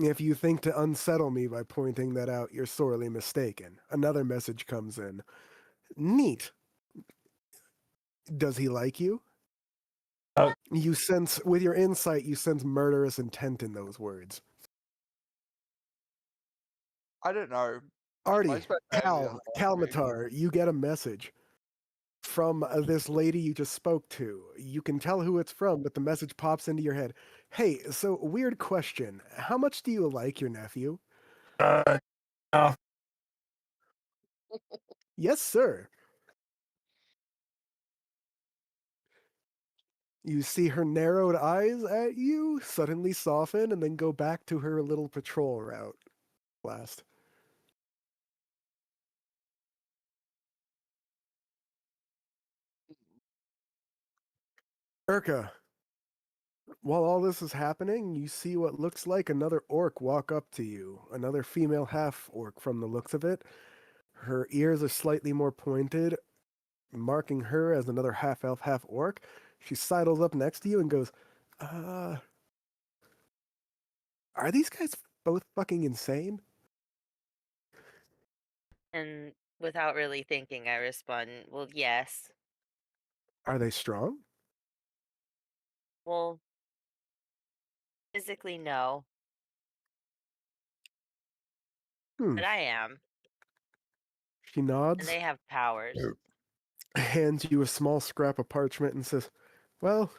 If you think to unsettle me by pointing that out, you're sorely mistaken. Another message comes in. Neat. Does he like you? Oh. You sense, with your insight, you sense murderous intent in those words. I don't know. Artie, Kalmatar, you get a message from this lady you just spoke to. You can tell who it's from, but the message pops into your head. Hey, so weird question. How much do you like your nephew? No. Yes, sir. You see her narrowed eyes at you suddenly soften and then go back to her little patrol route. Last. Urka, while all this is happening, you see what looks like another orc walk up to you. Another female half-orc from the looks of it. Her ears are slightly more pointed, marking her as another half-elf, half-orc. She sidles up next to you and goes, are these guys both fucking insane? And without really thinking, I respond, well, yes. Are they strong? Well, physically, no. But I am. She nods. And they have powers. Hands you a small scrap of parchment and says, well,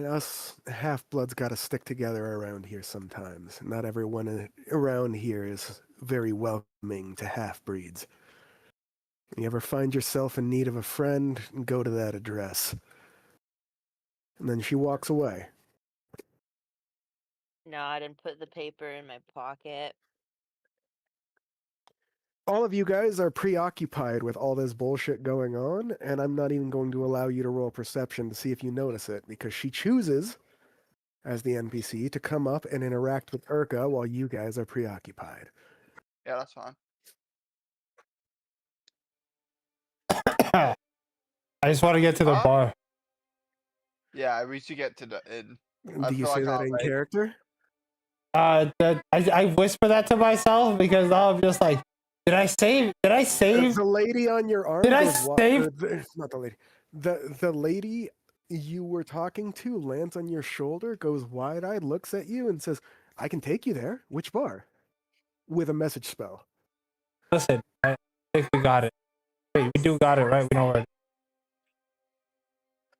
us half-bloods gotta stick together around here sometimes. Not everyone around here is very welcoming to half-breeds. You ever find yourself in need of a friend, go to that address. And then she walks away. Nod and put the paper in my pocket. All of you guys are preoccupied with all this bullshit going on, and I'm not even going to allow you to roll perception to see if you notice it, because she chooses, as the NPC, to come up and interact with Urka while you guys are preoccupied. Yeah, that's fine. I just want to get to the bar. Yeah, we should get to the inn. Do you say that in character? I whisper that to myself because I'm just like, did I save? The lady on your arm. Did I goes, save? Not the lady. The lady you were talking to lands on your shoulder, goes wide-eyed, looks at you, and says, "I can take you there. Which bar?" With a message spell. Listen, I think we got it. Wait, we do got it, right? We know where.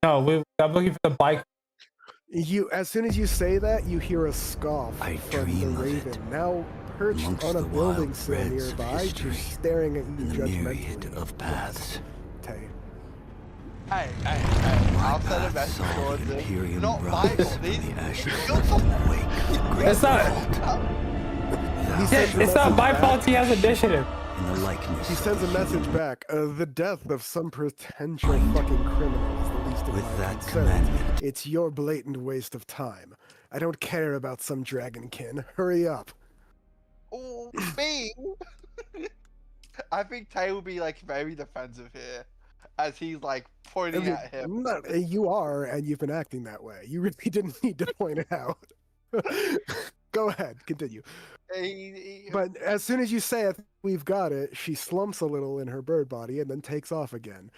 No, I'm looking for the bike. As soon as you say that, you hear a scoff from the raven. Now perched on a building sill nearby, just staring at you judgmentally. Of paths. Hey, I'll send a message towards it. Not my fault, It's not. It's not my fault he has initiative. He sends a message back. The death of some potential fucking criminal is the least of my concerns. It's your blatant waste of time. I don't care about some dragonkin. Hurry up. Oh, me? I think Tay will be like very defensive here, as he's like pointing at him. You are, and you've been acting that way. You really didn't need to point it out. Go ahead, continue. But as soon as you say it, we've got it, she slumps a little in her bird body and then takes off again.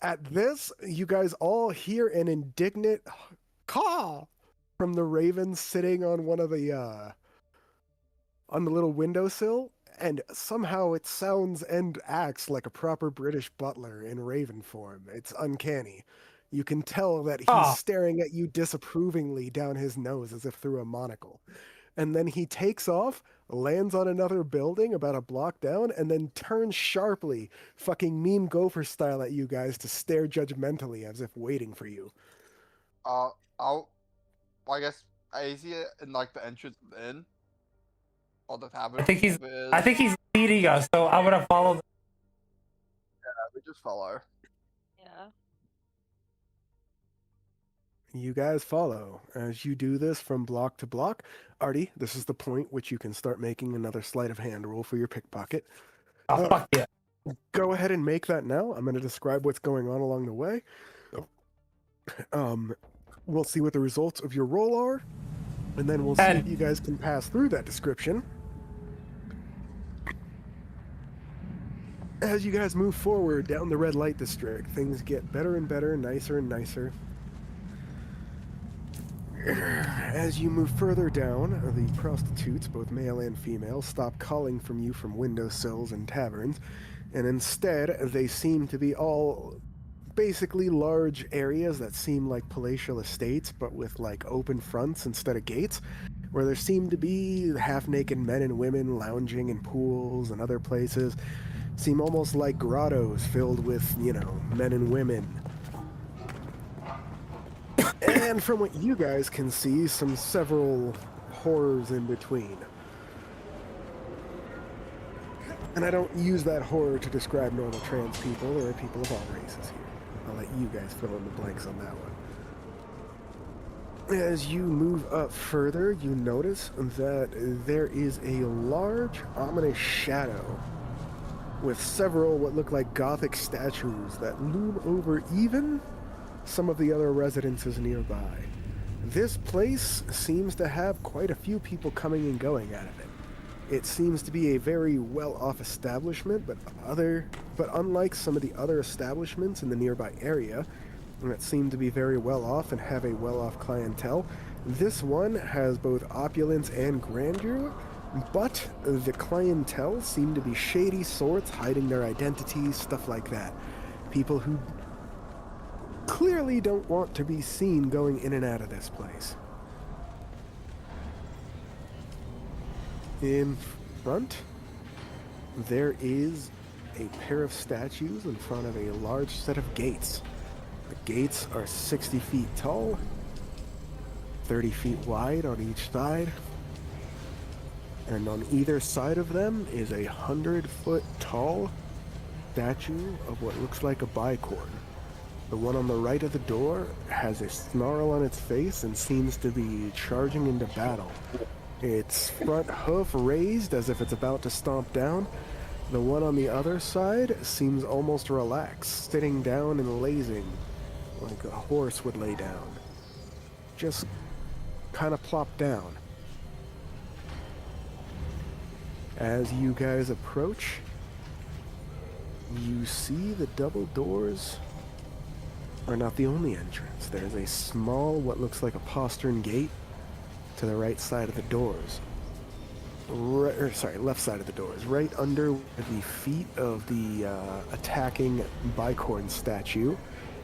At this, you guys all hear an indignant caw from the raven sitting on one of the on the little windowsill, and somehow it sounds and acts like a proper British butler in raven form. It's uncanny. You can tell that he's staring at you disapprovingly down his nose as if through a monocle. And then he takes off, lands on another building about a block down, and then turns sharply, fucking meme gopher style at you guys to stare judgmentally as if waiting for you. I guess, is he in like the entrance of the inn? Or the tavern? I think he's leading us, so I'm gonna follow. Yeah, we just follow. Yeah. You guys follow. As you do this from block to block, Artie, this is the point which you can start making another sleight of hand roll for your pickpocket. Fuck yeah. Go ahead and make that now. I'm going to describe what's going on along the way. We'll see what the results of your roll are. And then we'll see if you guys can pass through that description. As you guys move forward down the red light district, things get better and better, nicer and nicer. As you move further down, the prostitutes, both male and female, stop calling from you from windowsills and taverns, and instead they seem to be all basically large areas that seem like palatial estates, but with like open fronts instead of gates, where there seem to be half-naked men and women lounging in pools and other places. Seem almost like grottos filled with, you know, men and women. And from what you guys can see, several horrors in between. And I don't use that horror to describe normal trans people. There are people of all races here. I'll let you guys fill in the blanks on that one. As you move up further, you notice that there is a large, ominous shadow with several what look like Gothic statues that loom over even some of the other residences nearby. This place seems to have quite a few people coming and going out of it. It seems to be a very well-off establishment, but unlike some of the other establishments in the nearby area that seem to be very well-off and have a well-off clientele, this one has both opulence and grandeur, but the clientele seem to be shady sorts, hiding their identities, stuff like that. People who clearly don't want to be seen going in and out of this place. In front, there is a pair of statues in front of a large set of gates. The gates are 60 feet tall, 30 feet wide on each side, and on either side of them is a 100-foot tall statue of what looks like a bicorn. The one on the right of the door has a snarl on its face and seems to be charging into battle. Its front hoof raised as if it's about to stomp down. The one on the other side seems almost relaxed, sitting down and lazing like a horse would lay down. Just kind of plop down. As you guys approach, you see the double doors are not the only entrance. There's a small, what looks like a postern gate to the right side of the doors. Left side of the doors. Right under the feet of the attacking bicorn statue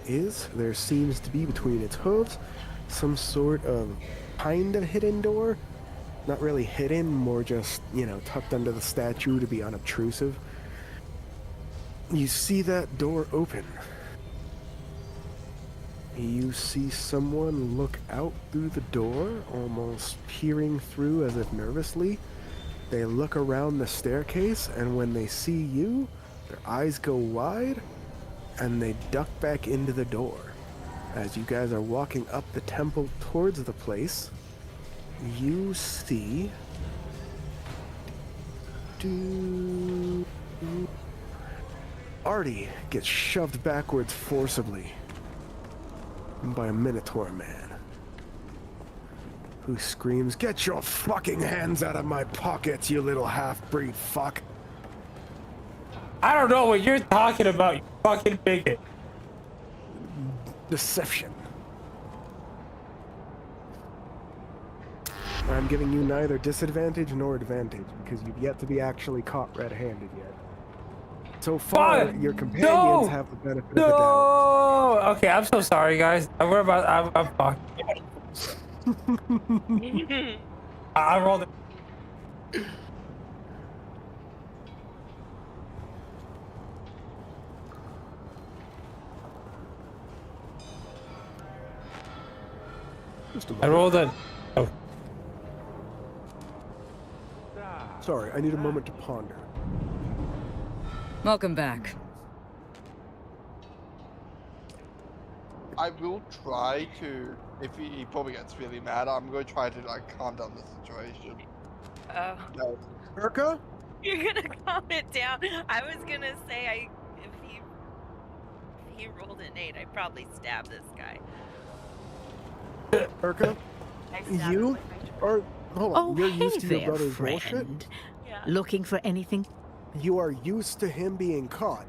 there seems to be between its hooves some sort of kind of hidden door. Not really hidden, more just, you know, tucked under the statue to be unobtrusive. You see that door open. You see someone look out through the door, almost peering through as if nervously. They look around the staircase, and when they see you, their eyes go wide, and they duck back into the door. As you guys are walking up the temple towards the place, you see Artie gets shoved backwards forcibly by a Minotaur man who screams, "Get your fucking hands out of my pockets, you little half-breed fuck." I don't know what you're talking about, you fucking bigot. Deception. I'm giving you neither disadvantage nor advantage because you've yet to be actually caught red-handed yet. So far, your companions have the benefit of the doubt. Okay, I'm so sorry, guys. I'm fucked. I rolled it. I rolled it. Oh. Sorry, I need a moment to ponder. Welcome back. I will try to, if he probably gets really mad, I'm going to try to like calm down the situation. Oh. No. Urka? You're gonna calm it down. I was gonna say if he rolled an 8, I'd probably stab this guy. Urka? You are. Hold on. Oh, You're hey used to your there, brother's bullshit. friend. Yeah. Looking for anything? You are used to him being caught.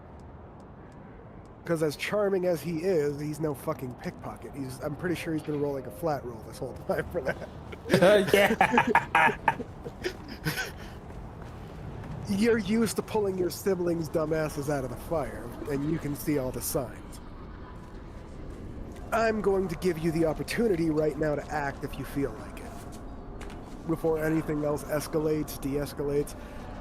Because as charming as he is, he's no fucking pickpocket. I'm pretty sure he's been rolling a flat roll this whole time for that. Yeah. You're used to pulling your siblings' dumbasses out of the fire, and you can see all the signs. I'm going to give you the opportunity right now to act if you feel like it. Before anything else escalates, de-escalates.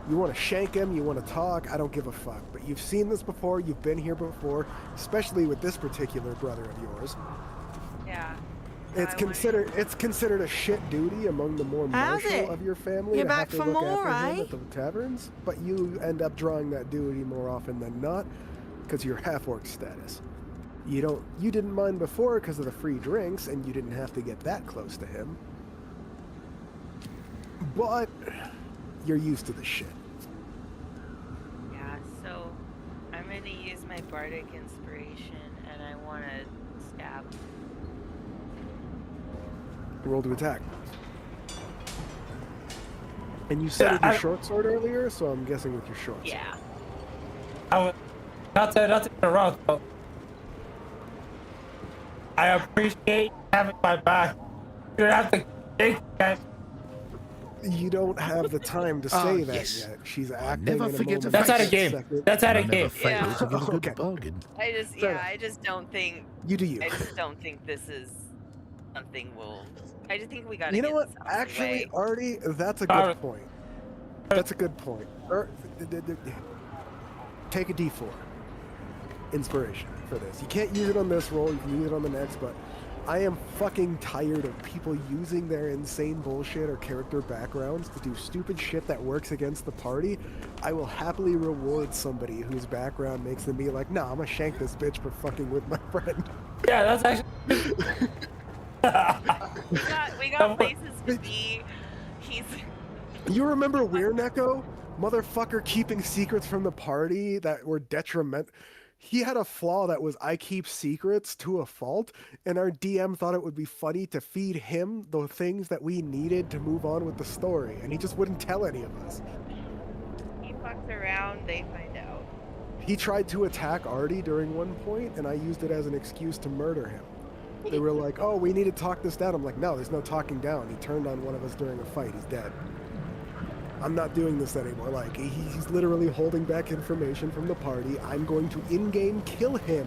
You want to shank him, you want to talk, I don't give a fuck. But you've seen this before, you've been here before, especially with this particular brother of yours. Yeah. It's considered a shit duty among the more How's martial it? of your family You're to back have to for look more, after him eh? at the taverns, but you end up drawing that duty more often than not because you're half-orc status. You didn't mind before because of the free drinks, and you didn't have to get that close to him. But you're used to the shit. Yeah, so I'm gonna use my bardic inspiration and I wanna stab. Roll to attack. And you said with your short sword earlier, so I'm guessing with your short sword. Yeah. Not to interrupt, but I appreciate having my back. You don't have to take that. You don't have the time to say that yes. yet. She's I'll acting never in a forget moment. a That's out of face. game. Second. That's out I of never game. fail Yeah. to get a good Okay. bargain. I just don't think You do you. I just don't think this is something I just think we gotta You know get what? this out of the Actually, way. Artie, that's a Alright. good point. That's a good point. Take a D4. Inspiration for this. You can't use it on this roll, you can use it on the next, but I am fucking tired of people using their insane bullshit or character backgrounds to do stupid shit that works against the party. I will happily reward somebody whose background makes them be like, nah, I'm gonna shank this bitch for fucking with my friend. Yeah, that's actually. We got places to be. You remember Weirnecko? Motherfucker keeping secrets from the party that were detrimental. He had a flaw that was I keep secrets to a fault, and our DM thought it would be funny to feed him the things that we needed to move on with the story, and he just wouldn't tell any of us. He fucks around, they find out. He tried to attack Artie during one point, and I used it as an excuse to murder him. They were like, oh, we need to talk this down. I'm like, no, there's no talking down. He turned on one of us during a fight. He's dead. I'm not doing this anymore. Like, he's literally holding back information from the party. I'm going to in-game kill him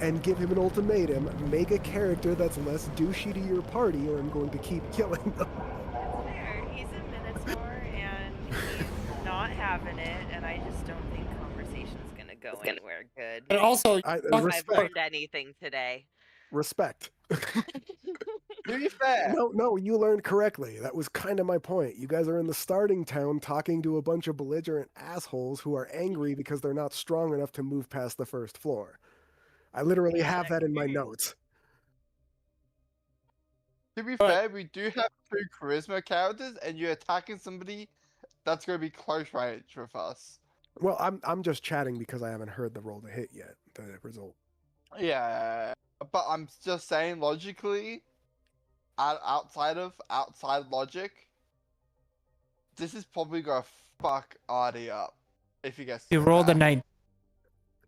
and give him an ultimatum. Make a character that's less douchey to your party, or I'm going to keep killing them. That's fair. He's a Minotaur and he's not having it, and I just don't think conversation's gonna go anywhere good. And also, If I've Respect. learned anything today. Respect. To be fair, No, you learned correctly. That was kind of my point. You guys are in the starting town talking to a bunch of belligerent assholes who are angry because they're not strong enough to move past the first floor. I literally have that in my notes. to be But- fair, we do have 2 charisma characters, and you're attacking somebody that's gonna be close range with us. Well, I'm just chatting because I haven't heard the roll to hit yet, the result. Yeah, but I'm just saying logically, outside logic, this is probably gonna fuck Artie up if he gets. you to roll the attack.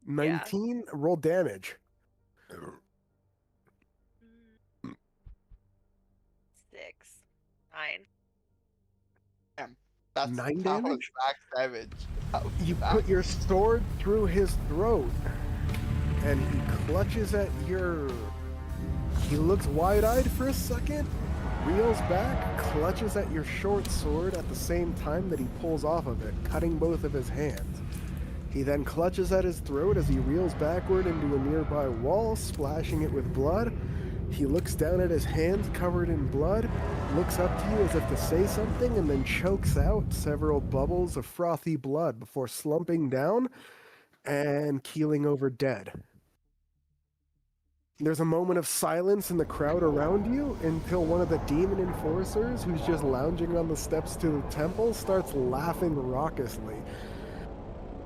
19, roll damage. 6, 9. That's 9 that was damage? max damage. That was You max- put your sword through his throat, and he clutches at your... He looks wide-eyed for a second, reels back, clutches at your short sword at the same time that he pulls off of it, cutting both of his hands. He then clutches at his throat as he reels backward into a nearby wall, splashing it with blood. He looks down at his hands covered in blood, looks up to you as if to say something, and then chokes out several bubbles of frothy blood before slumping down and keeling over dead. There's a moment of silence in the crowd around you until one of the demon enforcers, who's just lounging on the steps to the temple, starts laughing raucously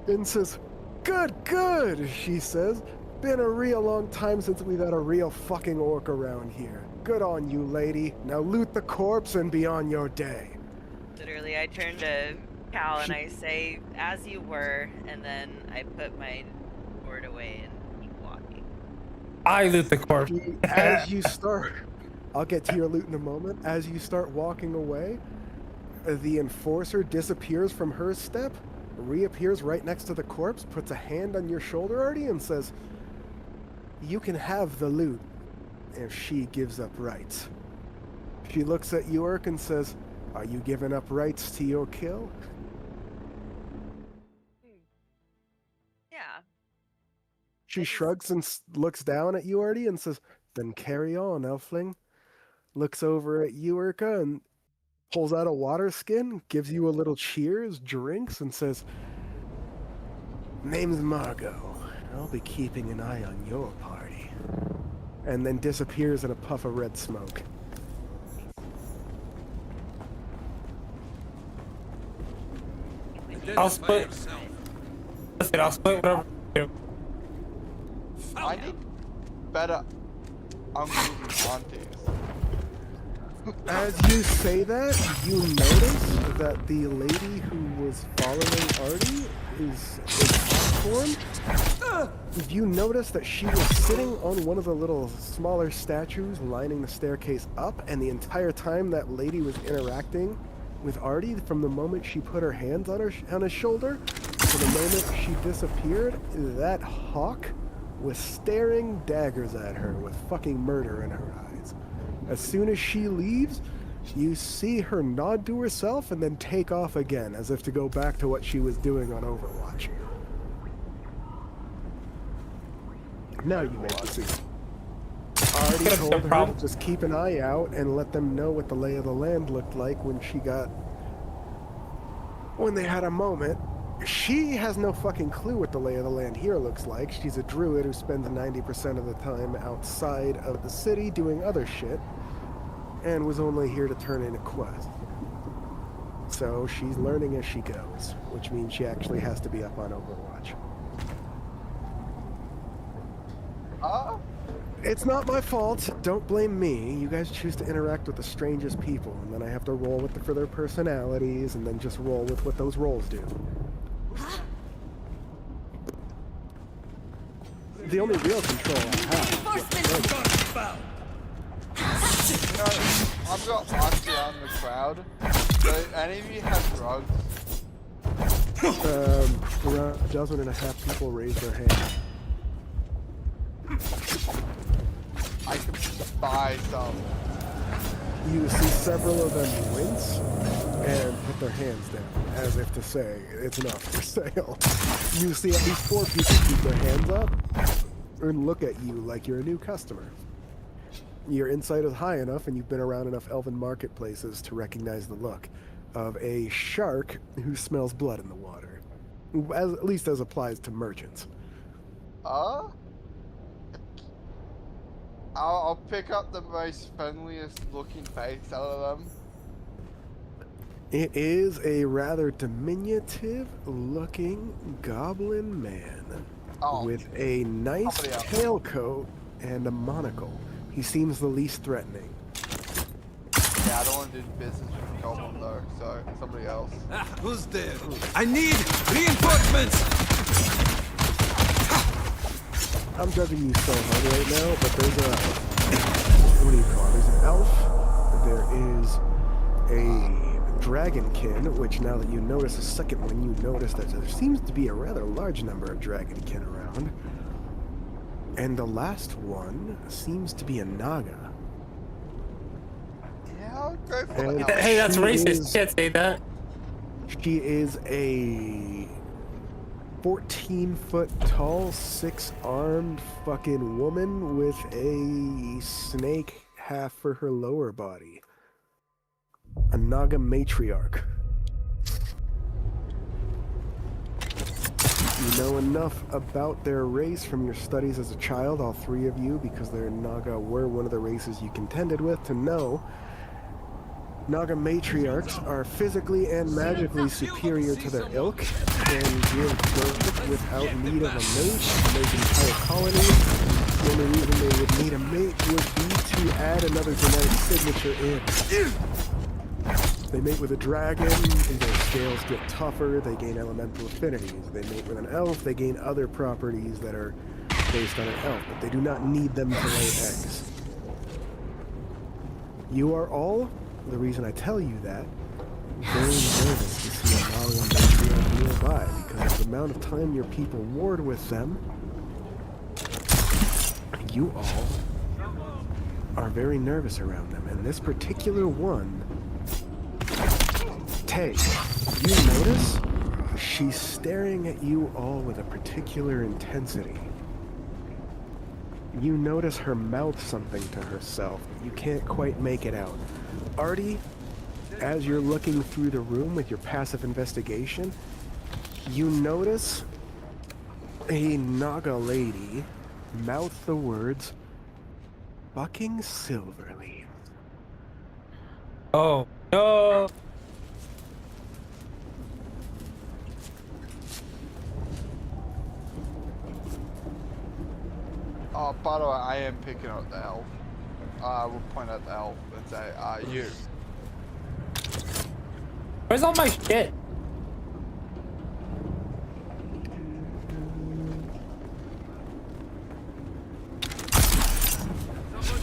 and says, "Good," she says. "Been a real long time since we've had a real fucking orc around here." Good on you, lady. Now loot the corpse and be on your day. Literally, I turn to Cal and I say, "As you were," and then I put my sword away and keep walking. I loot the corpse. As you start, I'll get to your loot in a moment. As you start walking away, the enforcer disappears from her step, reappears right next to the corpse, puts a hand on your shoulder, Artie, and says, "You can have the loot if she gives up rights." She looks at York and says, "Are you giving up rights to your kill?" Yeah. She shrugs and looks down at you, Artie, and says, "Then carry on, Elfling." Looks over at you, Urka, and pulls out a water skin, gives you a little cheers, drinks, and says, "Name's Margot. I'll be keeping an eye on your party." And then disappears in a puff of red smoke. I'll split. Listen, I'll split whatever you do. I need better uncles and aunties. As you say that, you notice that the lady who was following Artie is platform. You notice that she was sitting on one of the little smaller statues lining the staircase up, and the entire time that lady was interacting with Artie, from the moment she put her hands on his shoulder to the moment she disappeared, that hawk was staring daggers at her with fucking murder in her eyes. As soon as she leaves, you see her nod to herself and then take off again, as if to go back to what she was doing on Overwatch. Now you make the scene. Already told her to just keep an eye out and let them know what the lay of the land looked like when they had a moment. She has no fucking clue what the lay of the land here looks like. She's a druid who spends 90% of the time outside of the city doing other shit, and was only here to turn in a quest. So she's learning as she goes, which means she actually has to be up on Overwatch. It's not my fault. Don't blame me. You guys choose to interact with the strangest people, and then I have to roll for their personalities, and then just roll with what those rolls do. The only real control I have. You know, I've got aunts around the crowd. Do any of you have drugs? Around a dozen and a half people raise their hand. I can buy some. You see several of them wince and put their hands down, as if to say, it's not for sale. You see at least 4 people keep their hands up and look at you like you're a new customer. Your insight is high enough and you've been around enough elven marketplaces to recognize the look of a shark who smells blood in the water. At least as applies to merchants. I'll pick up the most friendliest looking face out of them. It is a rather diminutive looking goblin man with a nice tailcoat and a monocle. He seems the least threatening. Yeah, I don't want to do business with goblin though, so somebody else. Who's there? I need reinforcements! I'm judging you so hard right now, but there's what do you call it? There's an elf, there is a dragonkin, which now that you notice a second one, you notice that there seems to be a rather large number of dragonkin around. And the last one seems to be a naga. Yeah, I'll go for it. Hey, that's racist. Can't say that. She is a 14-foot tall, 6-armed fucking woman with a snake half for her lower body. A Naga matriarch. You know enough about their race from your studies as a child, all 3 of you, because their Naga were one of the races you contended with, to know Naga matriarchs are physically and magically superior to their ilk and give birth without need of a mate to make entire colonies the only reason they would need a mate would be to add another genetic signature in. They mate with a dragon, and their scales get tougher, they gain elemental affinities. They mate with an elf, they gain other properties that are based on an elf, but they do not need them to lay eggs. You are all, the reason I tell you that, very nervous to see a Molly and Matriarch nearby, because of the amount of time your people ward with them, you all are very nervous around them. And this particular one, Tay, you notice she's staring at you all with a particular intensity. You notice her mouth something to herself, but you can't quite make it out. Artie, as you're looking through the room with your passive investigation, you notice a Naga lady mouth the words, "Fucking Silverleaf." Oh, no. Oh, by the way, I am picking up the elf. I will point at the elf and say, you. Where's all my shit?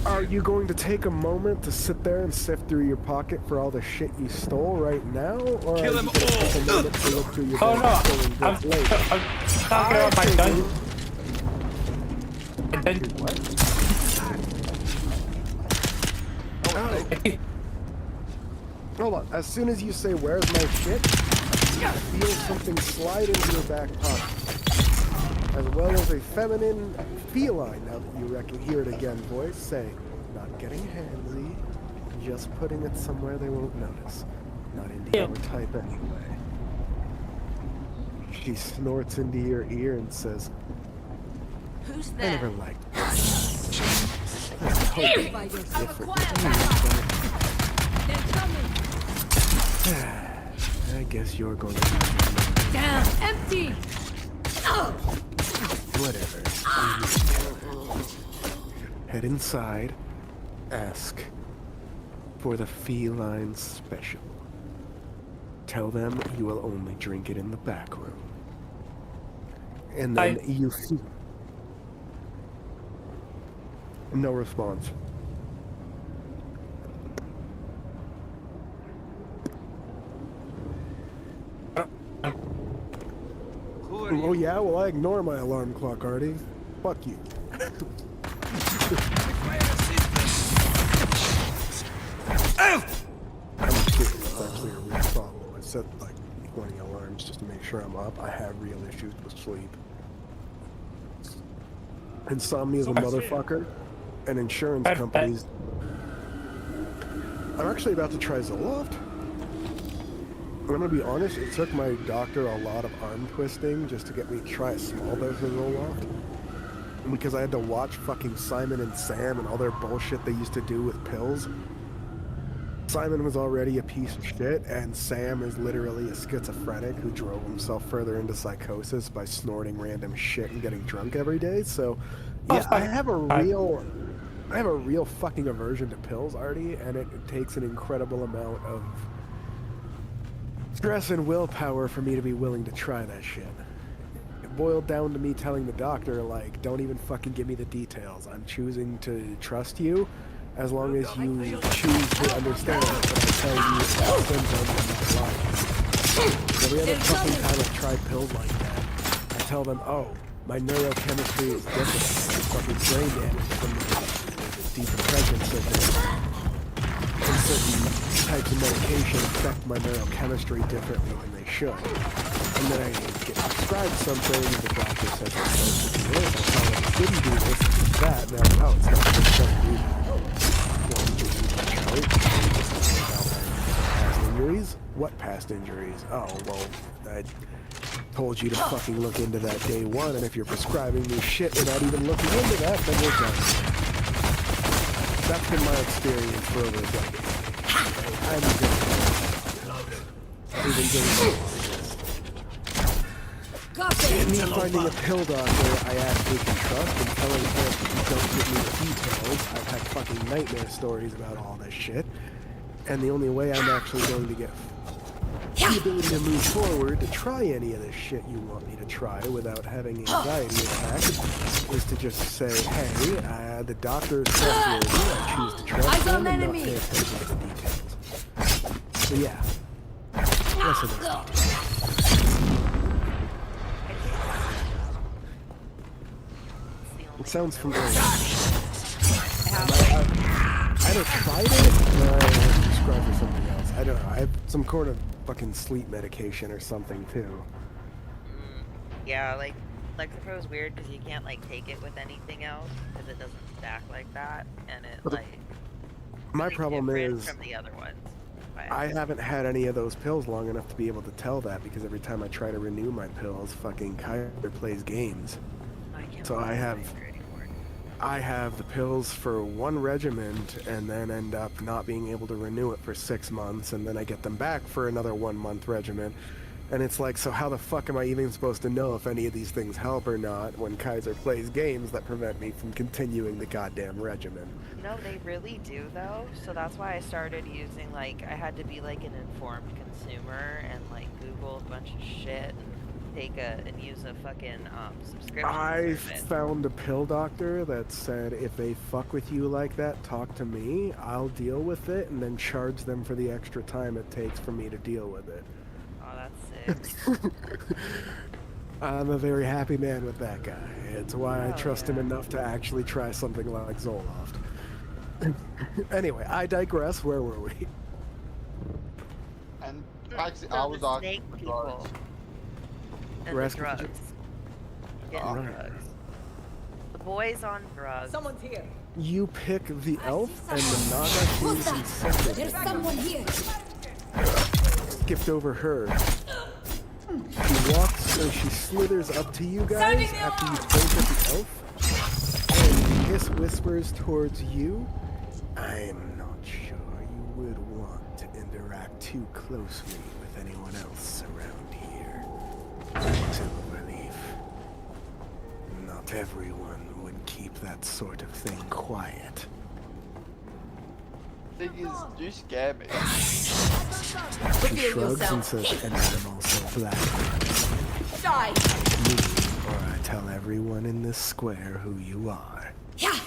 Are you going to take a moment to sit there and sift through your pocket for all the shit you stole right now? Or Kill are you them going to take a all. moment to look through your Oh bag no, of stolen I'm goods later? talking about my gun. And then What? Hold on. As soon as you say, "Where's my shit?" you feel something slide into your back pocket. As well as a feminine feline, now that you hear it again, voice say, "Not getting handsy, just putting it somewhere they won't notice. Not into your type anyway." She snorts into your ear and says, Who's "I that? never liked this. I hope it's different with you, They're coming. but I guess you're going to be Down. Empty. Oh. whatever." Head inside, ask for the feline special. Tell them you will only drink it in the back room. And then you see... No response. Who are Oh you? yeah? Well, I ignore my alarm clock, Artie. Fuck you. Elf! I'm kidding. It's actually a real problem. I set like 20 alarms just to make sure I'm up. I have real issues with sleep. Insomnia is a motherfucker, and insurance companies. I'm actually about to try Zoloft. I'm gonna be honest, it took my doctor a lot of arm twisting just to get me to try a small dose of Zoloft. Because I had to watch fucking Simon and Sam and all their bullshit they used to do with pills. Simon was already a piece of shit, and Sam is literally a schizophrenic who drove himself further into psychosis by snorting random shit and getting drunk every day. So, yeah, I have a real fucking aversion to pills, Artie, and it takes an incredible amount of stress and willpower for me to be willing to try that shit. It boiled down to me telling the doctor, like, don't even fucking give me the details. I'm choosing to trust you. As long as you choose to understand what I tell you about symptoms and not lying. Every other fucking time I've tried pills like that, I tell them, oh, my neurochemistry is different. It's fucking brain damage from the depression symptoms. And certain types of medication affect my neurochemistry differently than they should. And then I get prescribed something, the doctor says I'm supposed to do this, I tell them I shouldn't do this, it's that, and they're like, oh, it's not supposed to do that. Past injuries? What past injuries? Oh, well, I told you to fucking look into that day one, and if you're prescribing me shit without even looking into that, then we're done. That's been my experience for over a decade. I'm good. Even getting Copy. me finding a pill doctor I actually can trust and telling her if you don't give me the details, I've had fucking nightmare stories about all this shit. And the only way I'm actually going to get the ability to move forward to try any of this shit you want me to try without having anxiety attacks is to just say, hey, the doctor is trustworthy, I choose to trust Eyes him on and not enemy. pay attention to the details. So yeah, less of those details. It sounds familiar. I either tried it or I was prescribed for something else. I don't know. I have some kind of fucking sleep medication or something too. Yeah, like Lexapro is weird because you can't like take it with anything else because it doesn't stack like that, and it But like. My really problem different is from the other ones. I haven't had any of those pills long enough to be able to tell that because every time I try to renew my pills, fucking Kyler plays games. I can't So I have the pills for one regiment and then end up not being able to renew it for 6 months, and then I get them back for another 1 month regiment. And it's like, so how the fuck am I even supposed to know if any of these things help or not when Kaiser plays games that prevent me from continuing the goddamn regimen? No, they really do though. So that's why I started using like I had to be like an informed consumer and like Google a bunch of shit and use a fucking subscription I service. found a pill doctor that said if they fuck with you like that, talk to me. I'll deal with it and then charge them for the extra time it takes for me to deal with it. Oh, that's sick. I'm a very happy man with that guy. It's why I Oh, trust him yeah. enough to actually try something like Zoloft. Anyway, I digress. Where were we? And actually, So I was the asking snake for people drugs. and We're the asking for drugs. Getting Alright. drugs. The boys on drugs. Someone's here. You pick the elf and the Naga who's infected. There's someone here. Skipped over her. She walks, or she slithers up to you guys after you point at the elf, and Hiss whispers towards you. I'm not sure you would want to interact too closely with anyone else around here. Silverleaf. Not everyone would keep that sort of thing quiet. Thing is, you scare me. She shrugs and says, and I'm also black. Die. Leave, or I tell everyone in this square who you are. Yeah.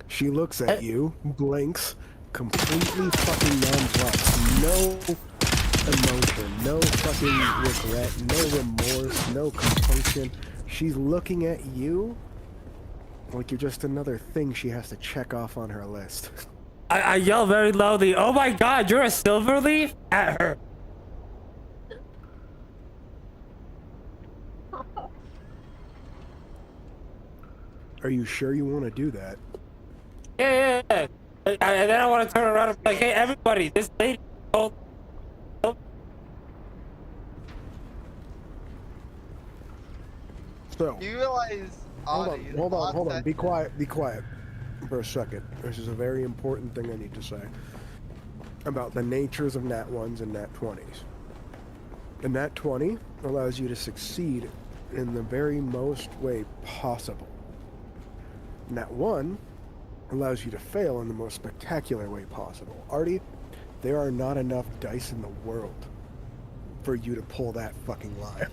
She looks at you, blinks, completely fucking nonplussed. No emotion, no fucking regret, no remorse, no compunction. She's looking at you like you're just another thing she has to check off on her list. I yell very loudly, "Oh my god, you're a Silverleaf?" at her. Are you sure you want to do that? Yeah. And then I want to turn around and be like, "Hey, everybody, this lady told." So, You realize, hold Artie, on, hold on. last Be quiet for a second. This is a very important thing I need to say about the natures of Nat 1s and Nat 20s. The Nat 20 allows you to succeed in the very most way possible. Nat 1 allows you to fail in the most spectacular way possible. Artie, there are not enough dice in the world for you to pull that fucking lie.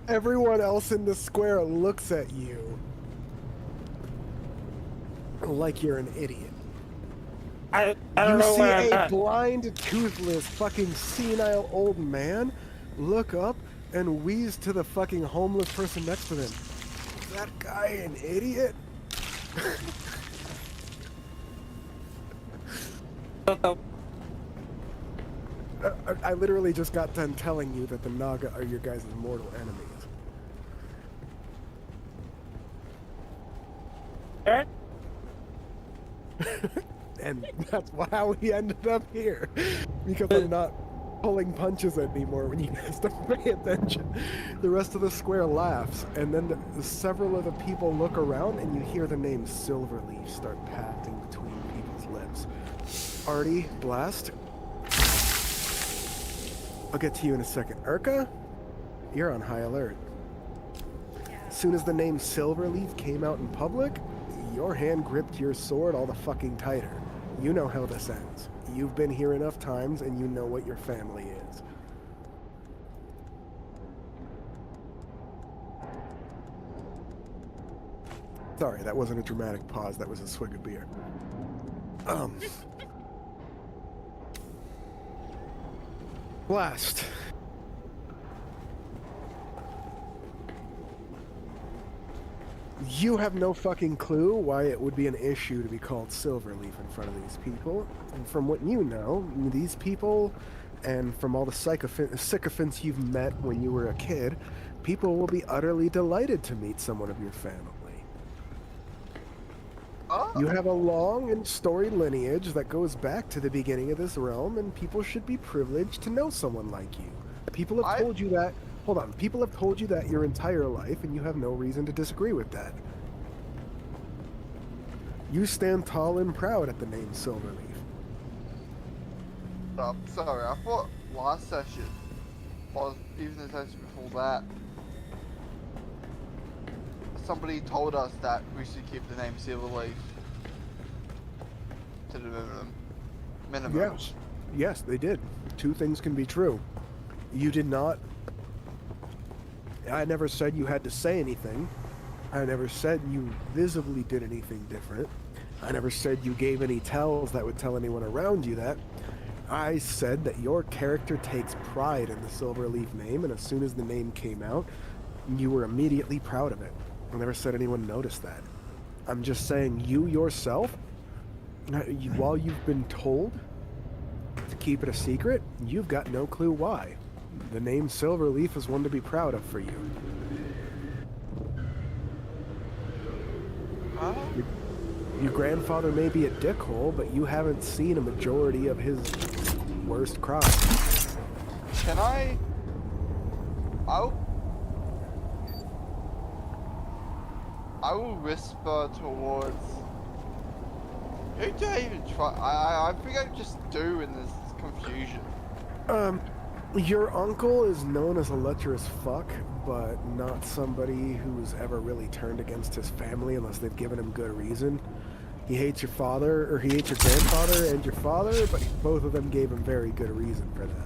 Everyone else in the square looks at you like you're an idiot. I don't You know see where I'm a at. blind, toothless, fucking senile old man look up and wheeze to the fucking homeless person next to him. Is that guy an idiot? I literally just got done telling you that the Naga are your guys' mortal enemies. Alright. And that's how we ended up here. Because I'm not pulling punches anymore when you guys don't pay attention. The rest of the square laughs, and then several of the people look around, and you hear the name Silverleaf start passing between people's lips. Artie, Blast. I'll get to you in a second. Urka, you're on high alert. As soon as the name Silverleaf came out in public, your hand gripped your sword all the fucking tighter. You know how this ends. You've been here enough times, and you know what your family is. Sorry, that wasn't a dramatic pause. That was a swig of beer. Blast. You have no fucking clue why it would be an issue to be called Silverleaf in front of these people. And from what you know, these people, and from all the sycophants you've met when you were a kid, people will be utterly delighted to meet someone of your family. You have a long and storied lineage that goes back to the beginning of this realm, and people should be privileged to know someone like you. People have told you that. Hold on. People have told you that your entire life, and you have no reason to disagree with that. You stand tall and proud at the name Silverleaf. Sorry, I thought last session, or even the session before that, somebody told us that we should keep the name Silverleaf to the minimum. Yes, they did. Two things can be true. You did not. I never said you had to say anything. I never said you visibly did anything different. I never said you gave any tells that would tell anyone around you that. I said that your character takes pride in the Silverleaf name, and as soon as the name came out, you were immediately proud of it. I never said anyone noticed that. I'm just saying you yourself, while you've been told to keep it a secret, you've got no clue why. The name Silverleaf is one to be proud of for you. Your grandfather may be a dickhole, but you haven't seen a majority of his worst crimes. Can I... I will whisper towards... Who do I even try? I think I just do in this confusion. Your uncle is known as a lecherous fuck, but not somebody who's ever really turned against his family unless they've given him good reason. He hates your father, or he hates your grandfather and your father, but both of them gave him very good reason for that.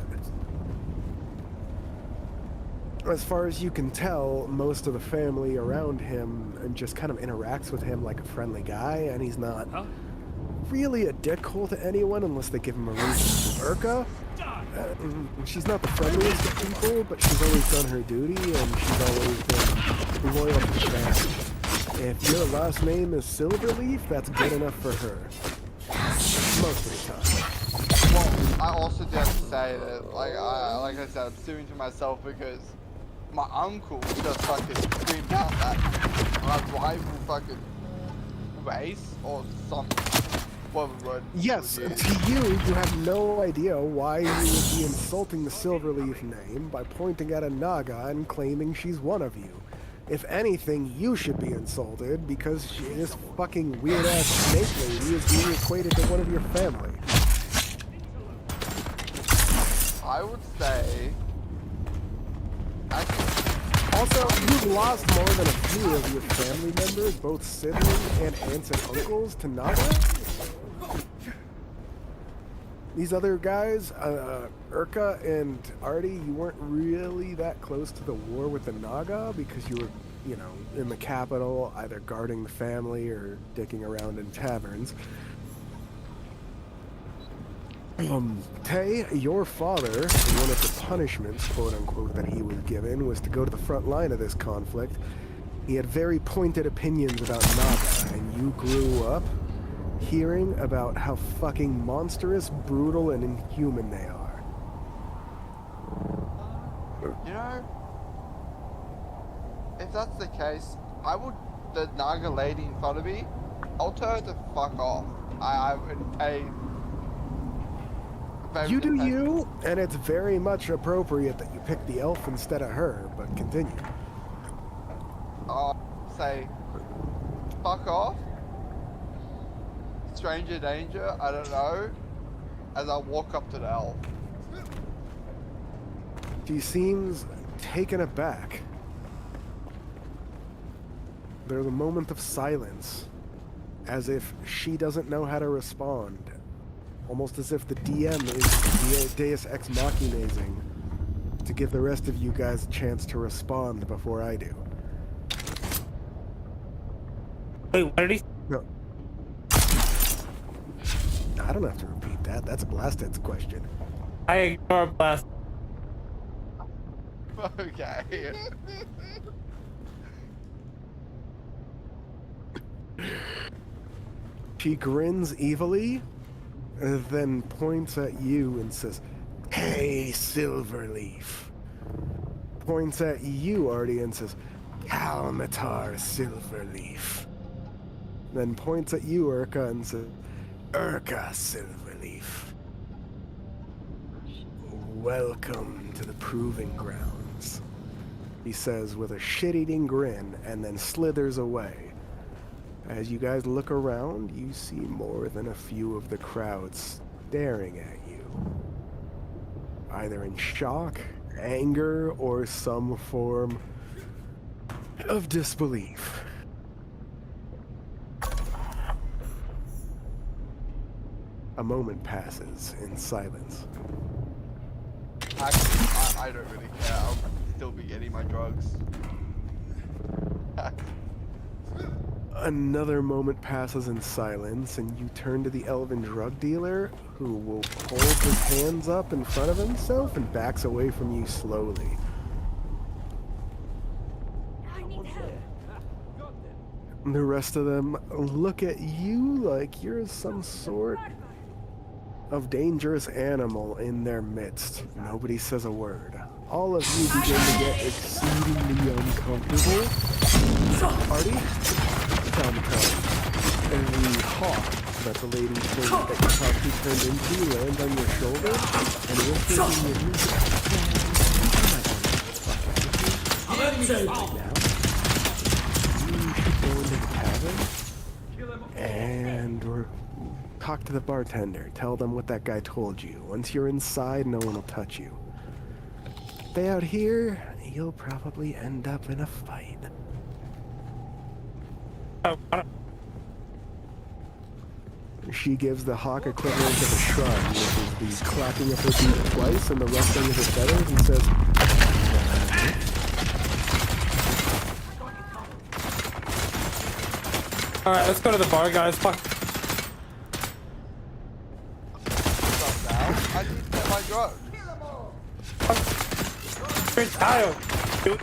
As far as you can tell, most of the family around him and just kind of interacts with him like a friendly guy, and he's not really a dickhole to anyone unless they give him a reason. Urka? She's not the friendliest of people, but she's always done her duty, and she's always been loyal to the family. If your last name is Silverleaf, that's good enough for her. Most of the time. Well, I also do have to say that, like I said, I'm suing to myself because my uncle just fucking screamed out that my rival fucking race or something. Yes, to you have no idea why you would be insulting the Silverleaf name by pointing at a Naga and claiming she's one of you. If anything, you should be insulted because this fucking weird-ass snake lady is being equated to one of your family. I would say... Also, you've lost more than a few of your family members, both siblings and aunts and uncles, to Naga. These other guys, Urka and Artie, you weren't really that close to the war with the Naga because you were, you know, in the capital, either guarding the family or dicking around in taverns. Tay, your father, one of the punishments, quote-unquote, that he was given was to go to the front line of this conflict. He had very pointed opinions about Naga, and you grew up hearing about how fucking monstrous, brutal, and inhuman they are. You know, if that's the case, the Naga lady in front of me, I'll tell her to fuck off. I would pay You do you, and it's very much appropriate that you pick the elf instead of her, but continue. Say, fuck off. Stranger danger, I don't know. As I walk up to the elf. She seems taken aback. There's a moment of silence, as if she doesn't know how to respond. Almost as if the DM is Deus Ex Machinazing to give the rest of you guys a chance to respond before I do. Wait, what did he? No. I don't have to repeat that. That's Blasthead's question. I ignore Blast. Okay. She grins evilly, and then points at you and says, "Hey, Silverleaf." Points at you, Artie, and says, "Kalmatar, Silverleaf." Then points at you, Urka, and says, "Urka, Silverleaf. Welcome to the Proving Grounds," he says with a shit-eating grin, and then slithers away. As you guys look around, you see more than a few of the crowd staring at you, either in shock, anger, or some form of disbelief. A moment passes in silence. Actually, I don't really care. I'll still be getting my drugs. Another moment passes in silence, and you turn to the elven drug dealer, who will hold his hands up in front of himself and backs away from you slowly. I need help. The rest of them look at you like you're some sort of dangerous animal in their midst. Nobody says a word. All of you begin to get exceedingly uncomfortable. Artie? And the hawk that the lady that you talked to turned into lands on your shoulder and whispers in your ear. You should go into the tavern and talk to the bartender. Tell them what that guy told you. Once you're inside, no one will touch you. Stay out here, you'll probably end up in a fight. She gives the hawk equivalent of a shrug, which is the clapping of her beak twice and the rustling of her feathers, and says, Alright, let's go to the bar, guys. Fuck. What's up now? I need to get my drugs. Great child, dude.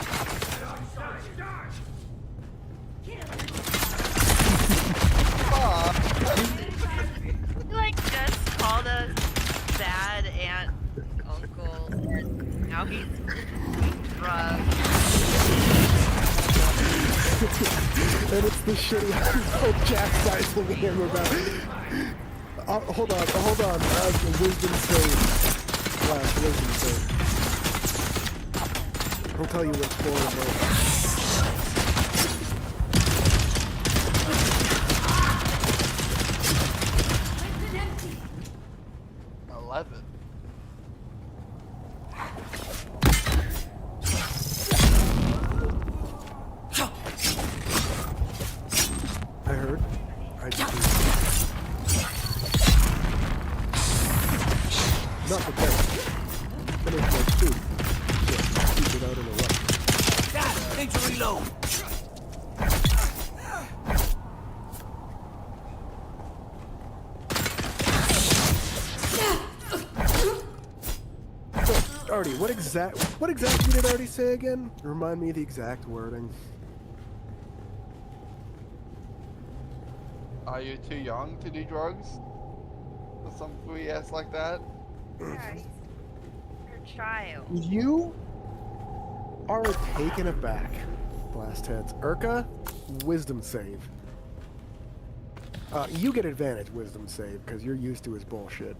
Like just called us bad aunt, uncle, and now he's drugged. and it's the shitty old chastising him about. Hold on. Wisdom save. Last wisdom save. I'll tell you what's going on. 11. I heard. I just not prepared. Finish my food. Yeah, keep it out in a rush. Got it. Need to reload. Artie, what exactly did Artie say again? Remind me of the exact wording. Are you too young to do drugs? Or some BS like that? Yeah, he's your child. You are taken aback, Blastheads. Urka, wisdom save. You get advantage wisdom save because you're used to his bullshit.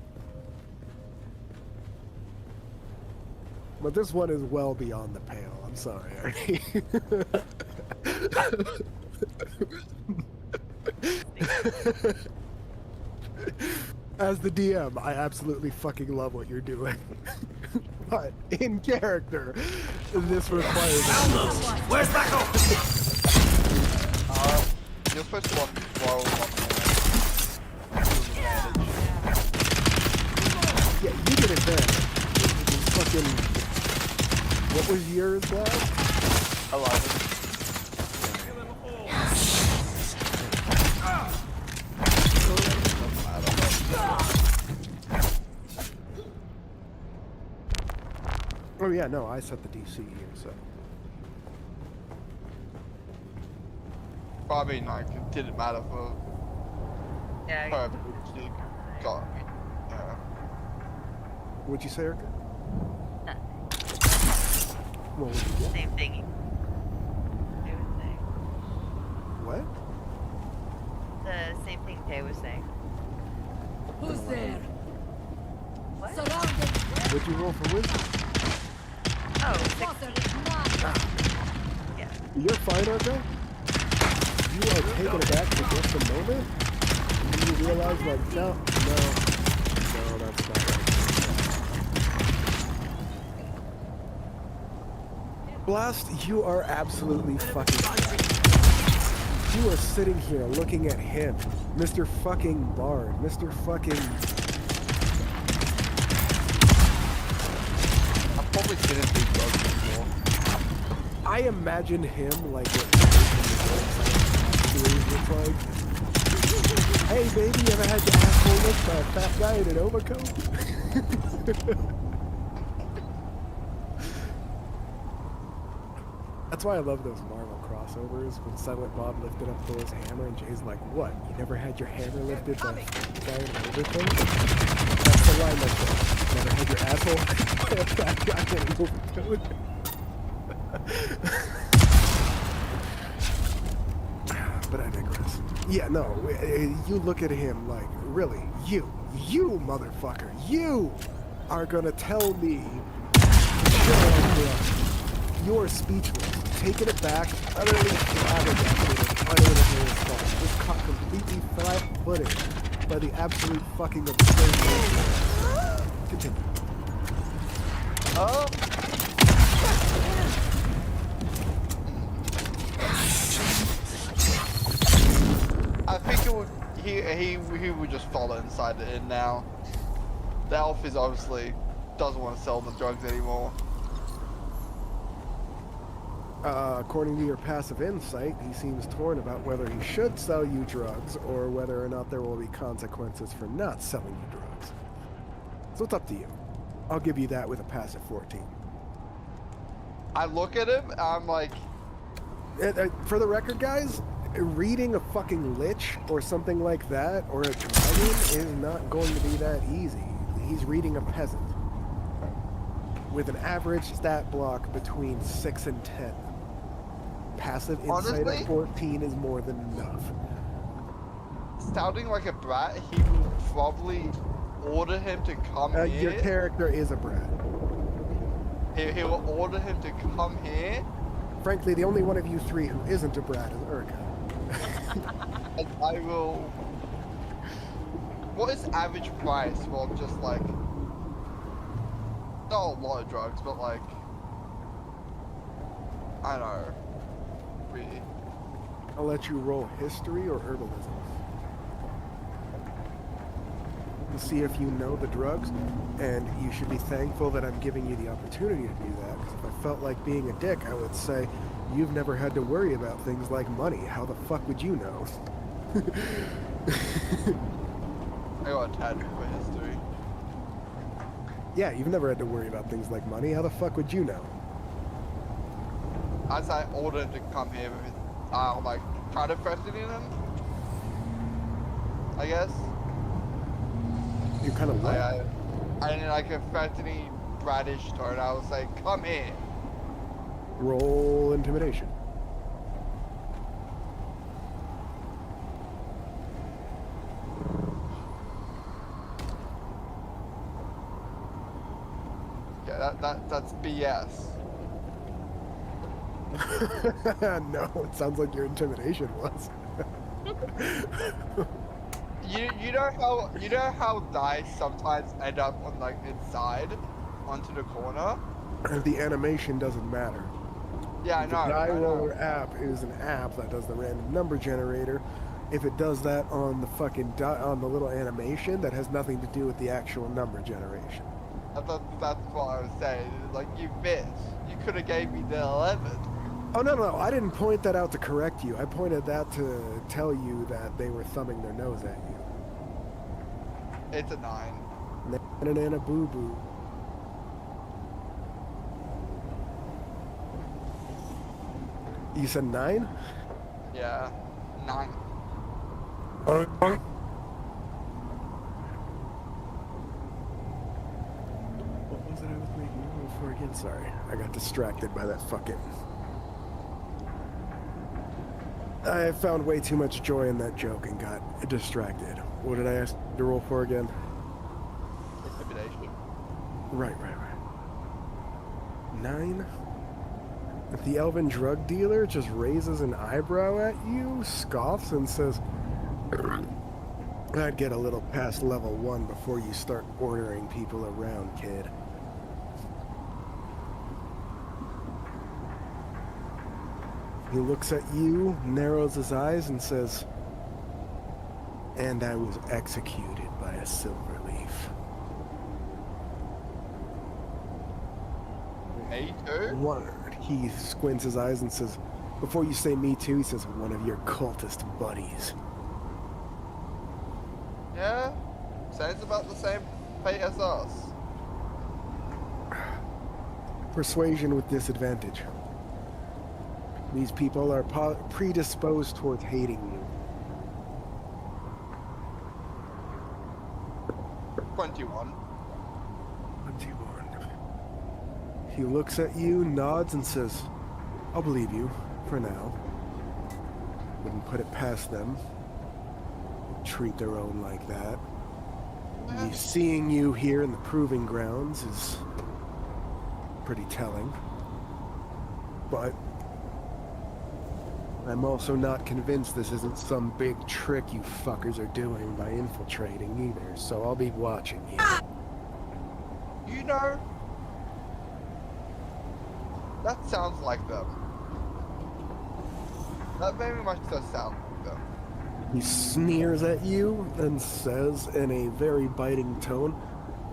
But this one is well beyond the pale. I'm sorry, Artie. As the DM, I absolutely fucking love what you're doing. But in character, this requires. Where's Backo? You're supposed to want roll Yeah, you get advantage. Fucking. What was yours, lad? 11. Oh yeah, no, I set the DC here, so. But I mean, like, it didn't matter for Yeah. her. She got, yeah. What'd you say, Erica? What would you get? Same thing. Tay was saying. What? The same thing Tay was saying. Who's there? What? Surrounded. What'd you roll for wisdom? Oh, Potter 16. is mine. Yeah. You're fine, Arco? You are taken aback for just a moment? And you realize, like, no, that's not right. Blast, you are absolutely fucking right. You are sitting here looking at him, Mr. fucking Bard, Mr. fucking... I probably didn't do drugs before. I imagine him like what series looks like. Hey baby, you ever had your asshole licked by a fat guy in an overcoat? That's why I love those Marvel crossovers when Silent Bob lifted up Thor's hammer and Jay's like, what? You never had your hammer lifted by a fat guy in an overcoat? That's the line like that. Never had your asshole licked by a fat guy in an overcoat? But I digress. Yeah, no, you look at him like, really, you motherfucker, you are gonna tell me you're speechless, taken aback, utterly flabbergasted, unable to respond, just caught completely flat-footed by the absolute fucking absurdity. Continue. Oh. I think it would. He would just follow inside it in now. The elf is obviously doesn't want to sell the drugs anymore. According to your passive insight, he seems torn about whether he should sell you drugs or whether or not there will be consequences for not selling you drugs. So it's up to you. I'll give you that with a passive 14. I look at him, I'm like, For the record, guys, reading a fucking lich or something like that, or a dragon, is not going to be that easy. He's reading a peasant. With an average stat block between 6 and 10. Passive insight Honestly? at 14 is more than enough. sounding like a brat, he will probably order him to come here. Your character is a brat. He will order him to come here. Frankly, the only one of you three who isn't a brat is Urka. And I will... What is average price for just like... Not a lot of drugs, but like... I don't know. Really. I'll let you roll history or herbalism. To see if you know the drugs, and you should be thankful that I'm giving you the opportunity to do that, because if I felt like being a dick, I would say, you've never had to worry about things like money. How the fuck would you know? I got a tad for history. Yeah, you've never had to worry about things like money. How the fuck would you know? As I order him to come here with, like, kind of questioning him. I guess. You're kind of what? I in like a threatening, bratish tone, I was like, come here. Roll intimidation. Okay. That's BS. No, it sounds like your intimidation was. You know how dice sometimes end up on like inside, onto the corner. The animation doesn't matter. Yeah, I The know. Die I know. Roller app is an app that does the random number generator. If it does that on the fucking on the little animation, that has nothing to do with the actual number generation. That's what I was saying. Like you missed. You could have gave me the 11. Oh no, I didn't point that out to correct you. I pointed that to tell you that they were thumbing their nose at you. It's a 9. Nana boo boo. You said 9? Yeah, 9. What was it I was making a roll for again? Sorry, I got distracted by that fucking... I found way too much joy in that joke and got distracted. What did I ask to roll for again? Intimidation. Right. 9? The elven drug dealer just raises an eyebrow at you, scoffs, and says, I'd get a little past level 1 before you start ordering people around, kid. He looks at you, narrows his eyes, and says, and I was executed by a silver leaf. Me too? Word. He squints his eyes and says, before you say me too, he says, one of your cultist buddies. Yeah, sounds about the same fate as us. Persuasion with disadvantage. These people are predisposed towards hating you. 21. 21. He looks at you, nods, and says, I'll believe you, for now. Wouldn't put it past them. Treat their own like that. Me seeing you here in the proving grounds is pretty telling. But I'm also not convinced this isn't some big trick you fuckers are doing by infiltrating either, so I'll be watching you. You know, that sounds like them. That very much does sound like them. He sneers at you and says in a very biting tone,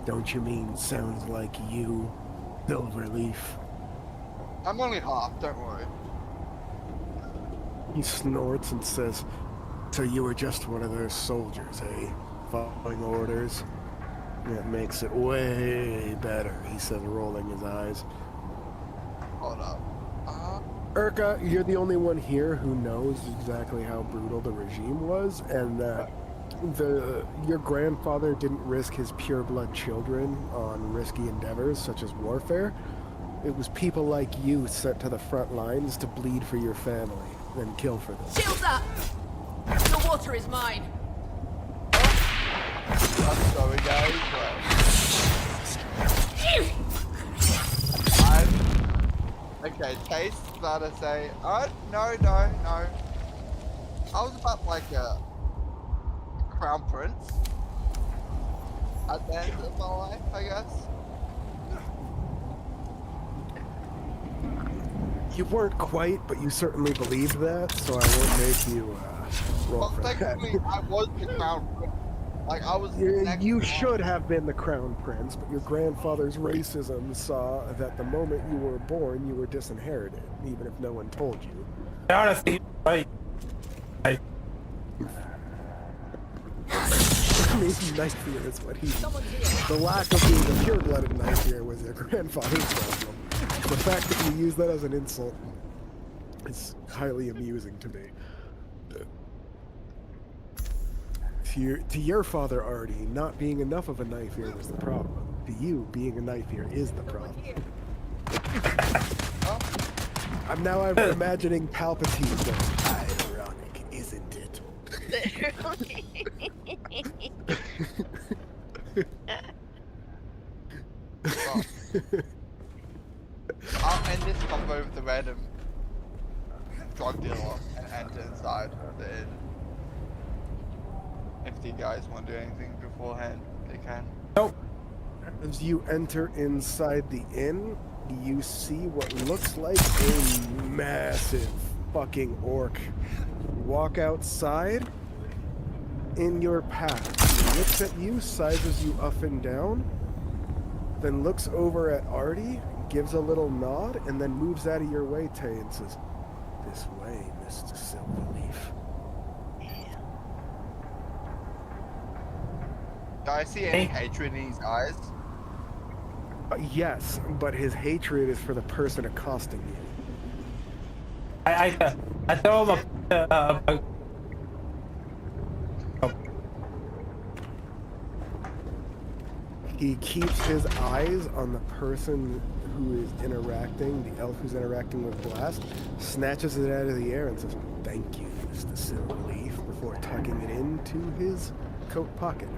don't you mean sounds like you, Silverleaf? I'm only half, don't worry. He snorts and says, so you were just one of those soldiers, eh? Following orders? That makes it way better, he says, rolling his eyes. Hold up. Urka, you're the only one here who knows exactly how brutal the regime was, and that your grandfather didn't risk his pure-blood children on risky endeavors such as warfare. It was people like you sent to the front lines to bleed for your family and kill for them. Shields up! The water is mine! That's so we go. Okay, Chase started to say, oh, no. I was about like a crown prince at the end of my life, I guess. You weren't quite, but you certainly believed that, so I won't make you roll Well, for that. technically, I was the crown prince. Like, I was the next You one. should have been the crown prince, but your grandfather's racism saw that the moment you were born, you were disinherited, even if no one told you. Honestly, like, I mean, Nightfear is what he... The lack of being a pure-blooded Nightfear was your grandfather's problem. The fact that you use that as an insult is highly amusing to me. To your father, Artie, not being enough of a knife ear was the problem. To you, being a knife ear is the problem. I'm imagining Palpatine going, ironic, isn't it? inside the inn. If you guys want to do anything beforehand, they can. Nope. As you enter inside the inn, you see what looks like a massive fucking orc walk outside in your path. He looks at you, sizes you up and down, then looks over at Artie, gives a little nod, and then moves out of your way, Tay, and says, "This way, Mr. Silverleaf." Do I see any hatred in his eyes? Yes, but his hatred is for the person accosting you. I throw him a He keeps his eyes on the person who is interacting, the elf who's interacting with Blast, snatches it out of the air and says, "Thank you, Mr. Silverleaf," before tucking it into his coat pocket.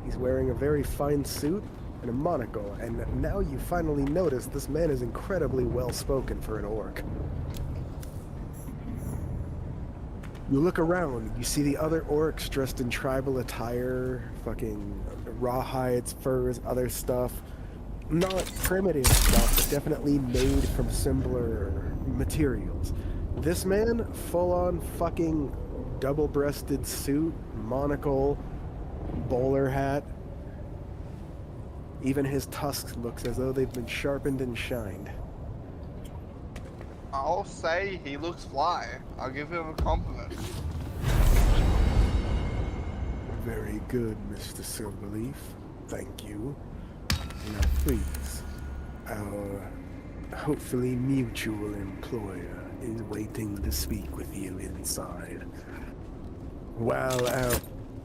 He's wearing a very fine suit and a monocle, and now you finally notice this man is incredibly well-spoken for an orc. You look around, you see the other orcs dressed in tribal attire, fucking rawhides, furs, other stuff. Not primitive stuff, but definitely made from similar materials. This man, full-on fucking double-breasted suit, monocle, bowler hat. Even his tusks looks as though they've been sharpened and shined. I'll say he looks fly. I'll give him a compliment. Very good, Mr. Silverleaf. Thank you. Now please, our hopefully mutual employer is waiting to speak with you inside. While our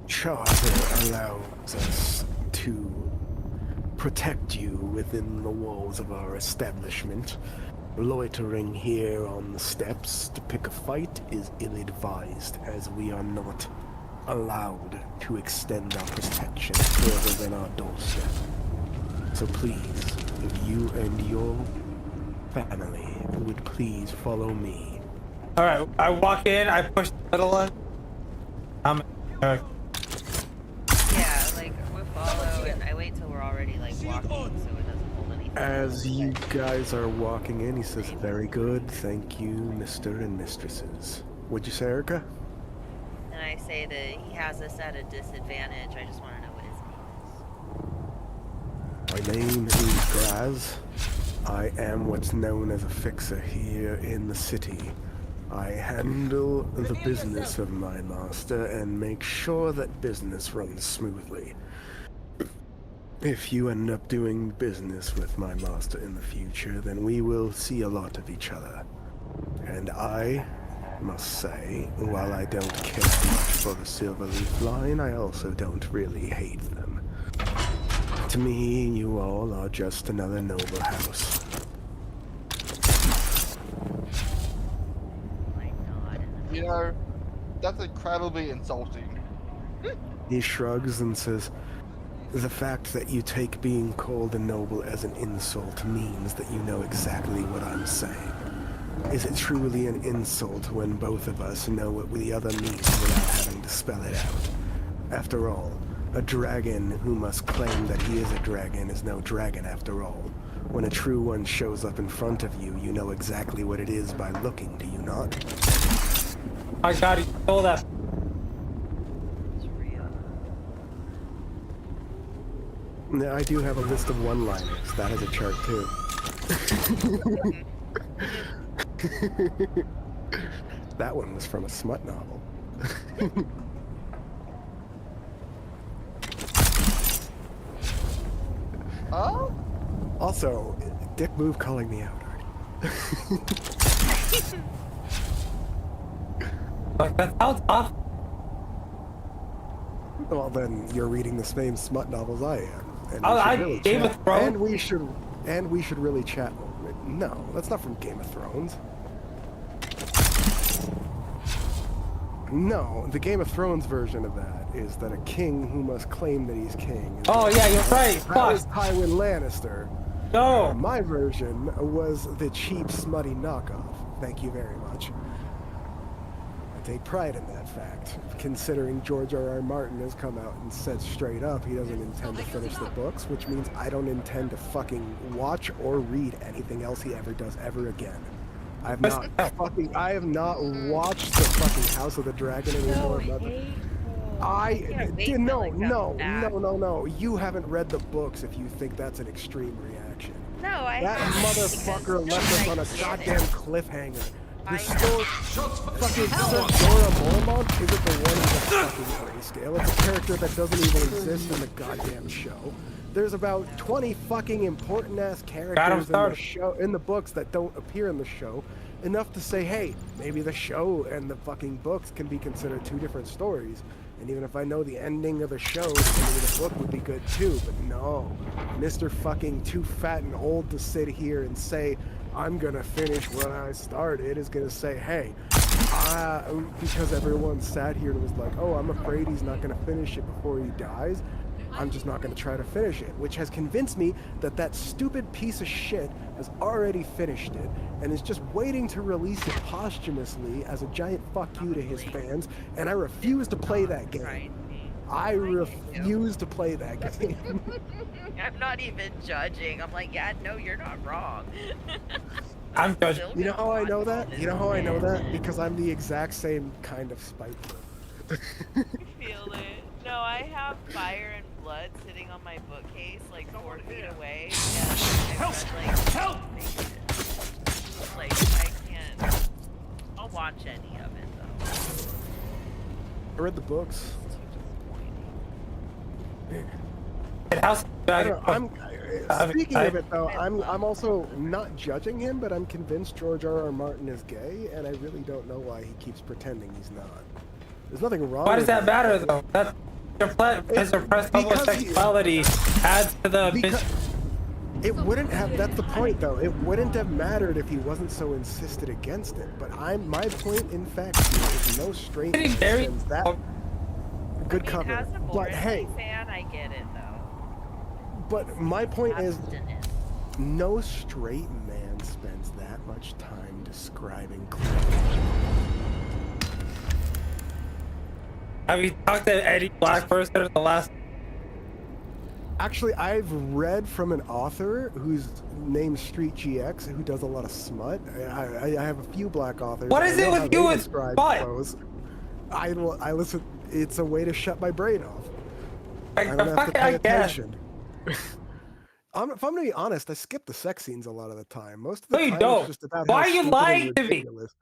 charter allows us to protect you within the walls of our establishment, loitering here on the steps to pick a fight is ill-advised, as we are not allowed to extend our protection further than our doorstep. So please, if you and your family would please follow me. Alright, I walk in, I push the little one. Yeah, like, we follow, and I wait till we're already, like, walking, so it doesn't hold anything. As you guys are walking in, he says, "Very good, thank you, Mr. and Mistresses." What'd you say, Erica? And I say that he has us at a disadvantage, I just want to know what his name is. My name is Graz. I am what's known as a fixer here in the city. I handle the business of my master and make sure that business runs smoothly. If you end up doing business with my master in the future, then we will see a lot of each other. And I must say, while I don't care much for the Silverleaf line, I also don't really hate them. To me, you all are just another noble house. You know, that's incredibly insulting. He shrugs and says, "The fact that you take being called a noble as an insult means that you know exactly what I'm saying. Is it truly an insult when both of us know what the other means without having to spell it out? After all, a dragon who must claim that he is a dragon is no dragon after all. When a true one shows up in front of you, you know exactly what it is by looking, do you not?" My God, he stole that. It's real. Now, I do have a list of one-liners. That has a chart too. That one was from a smut novel. Oh? Also, dick move calling me out. Like, that sounds awful. Well, then you're reading the same smut novels I am. And Oh, we should I really Game of chat. Thrones? And we should really chat. No, that's not from Game of Thrones. No, the Game of Thrones version of that is that a king who must claim that he's king. Oh, yeah, you're right. That Fuck. was Tywin Lannister. No. My version was the cheap, smutty knockoff. Thank you very much. take pride in that fact, considering George R.R. Martin has come out and said straight up he doesn't intend to finish the books, which means I don't intend to fucking watch or read anything else he ever does ever again. I have not watched the fucking House of the Dragon anymore. No. You haven't read the books if you think that's an extreme reaction. No, I That motherfucker left us on a goddamn cliffhanger. The story, fucking Sir Jorah Mormont isn't the one in the fucking grayscale. It's a character that doesn't even exist in the goddamn show. There's about 20 fucking important ass characters in the show, in the books that don't appear in the show, enough to say, hey, maybe the show and the fucking books can be considered two different stories. And even if I know the ending of the show, maybe the book would be good too. But no, Mr. fucking too fat and old to sit here and say, I'm gonna finish what I started, is gonna say, hey, because everyone sat here and was like, oh, I'm afraid he's not gonna finish it before he dies, I'm just not gonna try to finish it, which has convinced me that that stupid piece of shit has already finished it and is just waiting to release it posthumously as a giant fuck you to his fans, and I refuse to play that game. I refuse to play that game. I'm not even judging. I'm like, yeah, no, you're not wrong. I'm judging. You know how I know that? You know how I know that? Because I'm the exact same kind of spiteful. Feel it. No, I have Fire and Blood sitting on my bookcase like 4 feet away. And I've read, like, I can't. I'll watch any of it though. I read the books. Speaking of it though, I'm also not judging him, but I'm convinced George R.R. Martin is gay, and I really don't know why he keeps pretending he's not. There's nothing wrong. Why does with that it. matter though? That's his repressed homosexuality adds to the. It wouldn't have. That's the point, though. It wouldn't have mattered if he wasn't so insisted against it. But my point, in fact, is no stranger sends that. Good cover. As a But hey, fan, I get it though. but my point is, no straight man spends that much time describing clothing. Have you talked to Eddie Blackburn in the last? Actually, I've read from an author whose name's Street GX, who does a lot of smut. I have a few black authors. What is it with you and smut? I listen. It's a way to shut my brain off. I don't have to pay attention. If I'm gonna be honest, I skip the sex scenes a lot of the time. Most of the time, it's just about Why how are you stupid lying and to me? ridiculous.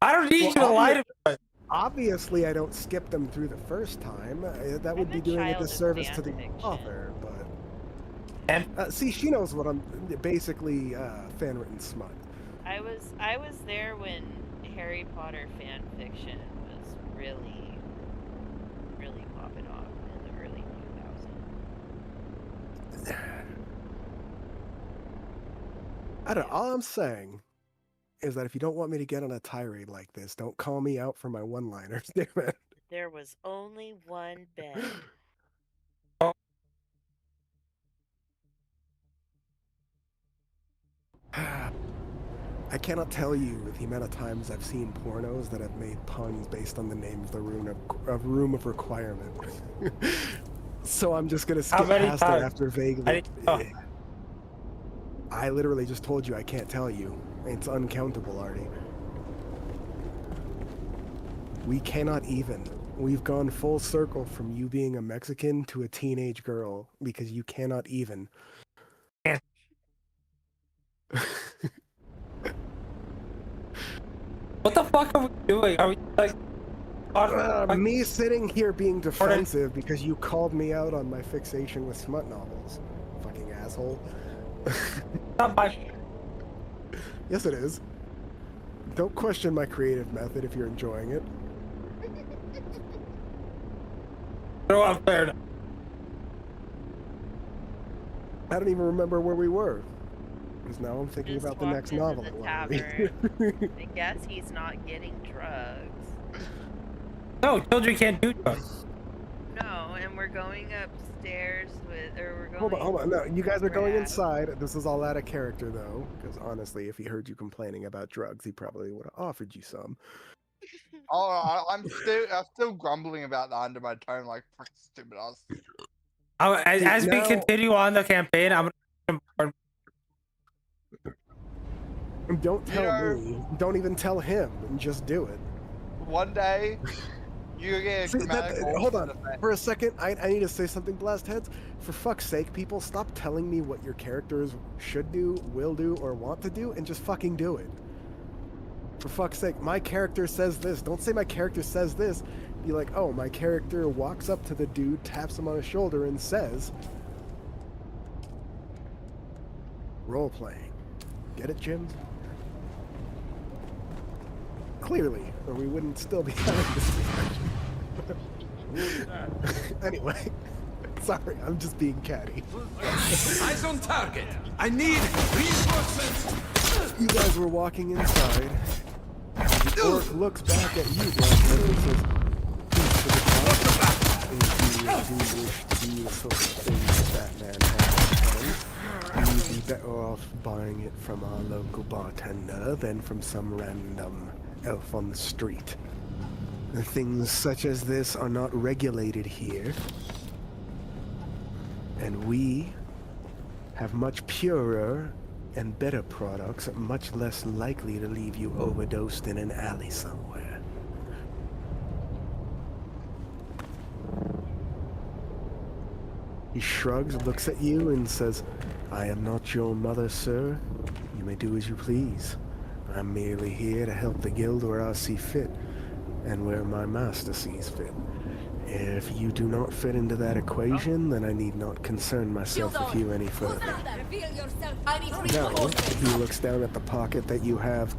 I don't need you to lie to me. Obviously, I don't skip them through the first time. That would be doing a disservice to the author. But see, she knows what I'm basically fan-written smut. I was there when Harry Potter fan fiction was really popping off in the early 2000s. I don't know. All I'm saying is that if you don't want me to get on a tirade like this, don't call me out for my one-liners, damn it. There was only one bed. I cannot tell you the amount of times I've seen pornos that have made puns based on the name of the room of requirement. So I'm just gonna skip past it after vaguely. I literally just told you I can't tell you. It's uncountable, Artie. We cannot even. We've gone full circle from you being a Mexican to a teenage girl because you cannot even. What the fuck are we doing? Are we like... me sitting here being defensive because you called me out on my fixation with smut novels. Fucking asshole. Not my... Yes, it is. Don't question my creative method if you're enjoying it. No, I'm fair. I don't even remember where we were. Because now I'm thinking about the next novel. I guess he's not getting drugs. No, children can't do drugs. No, and we're going upstairs with, or we're going... Hold on, no, you guys are going inside. This is all out of character, though. Because honestly, if he heard you complaining about drugs, he probably would have offered you some. Oh, I'm still grumbling about that under my tone, like fucking stupid ass. As we continue on the campaign, I'm gonna. Don't tell me. Don't even tell him, and just do it. One day, you get See, a hold on for a second. I need to say something, Blast Heads. For fuck's sake, people, stop telling me what your characters should do, will do, or want to do, and just fucking do it. For fuck's sake, my character says this. Don't say my character says this. Be like, oh, my character walks up to the dude, taps him on his shoulder, and says, role playing. Get it, Jim? Clearly, or we wouldn't still be having this discussion. Anyway, sorry, I'm just being catty. Eyes on target. I need reinforcements. You guys were walking inside. The orc looks back at you, Blackhead, and says, "Peace to the top. If you do wish to be the sort of thing that man has, you'd be better off buying it from our local bartender than from some random elf on the street. Things such as this are not regulated here, and we have much purer and better products, much less likely to leave you overdosed in an alley somewhere." He shrugs, looks at you, and says, "I am not your mother, sir. You may do as you please. I'm merely here to help the guild where I see fit, and where my master sees fit. If you do not fit into that equation, then I need not concern myself with you any further." Now, he looks down at the pocket that you have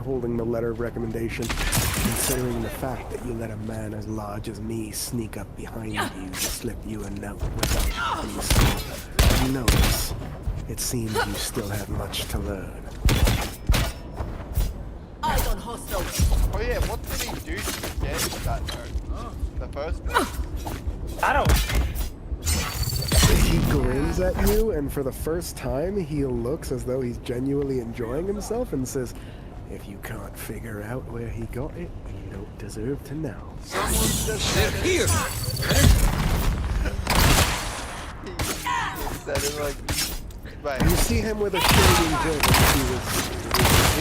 holding the letter of recommendation, considering the fact that you let a man as large as me sneak up behind you to slip you a note without you notice. It seems you still have much to learn. Eyes on hostiles. Oh yeah, what did he do to get that note? The first place? I don't. He grins at you, and for the first time, he looks as though he's genuinely enjoying himself and says, "If you can't figure out where he got it, you don't deserve to know." They're here. He said it like, right. You see him with a shading grin as he was,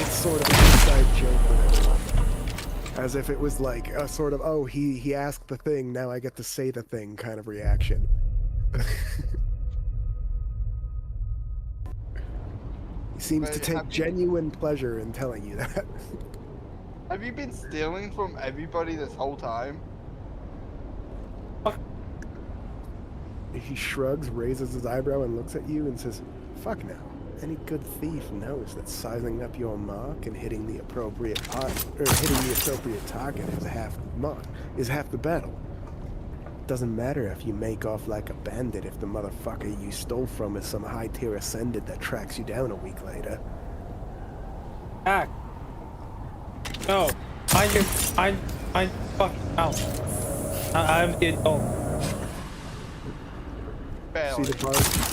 it's sort of an inside joke with everyone. As if it was like a sort of, oh, he asked the thing, now I get to say the thing kind of reaction. He seems to take genuine pleasure in telling you that. Have you been stealing from everybody this whole time? He shrugs, raises his eyebrow, and looks at you and says, "Fuck no. Any good thief knows that sizing up your mark and hitting the appropriate target is half the battle. Doesn't matter if you make off like a bandit if the motherfucker you stole from is some high-tier ascendant that tracks you down a week later." Back. No. I'm fucking out. I'm the adult.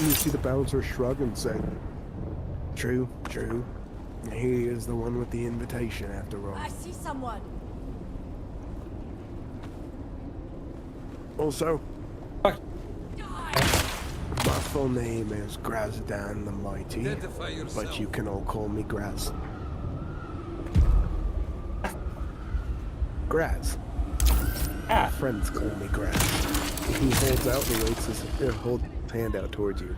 You see the bouncer shrug and say, "True, true. He is the one with the invitation after all." I see someone. Also, Fuck. my full name is Grazdan the Mighty, Identify yourself. but you can all call me Graz. Graz. Ah. Friends call me Graz. He holds out and waits his hand out towards you.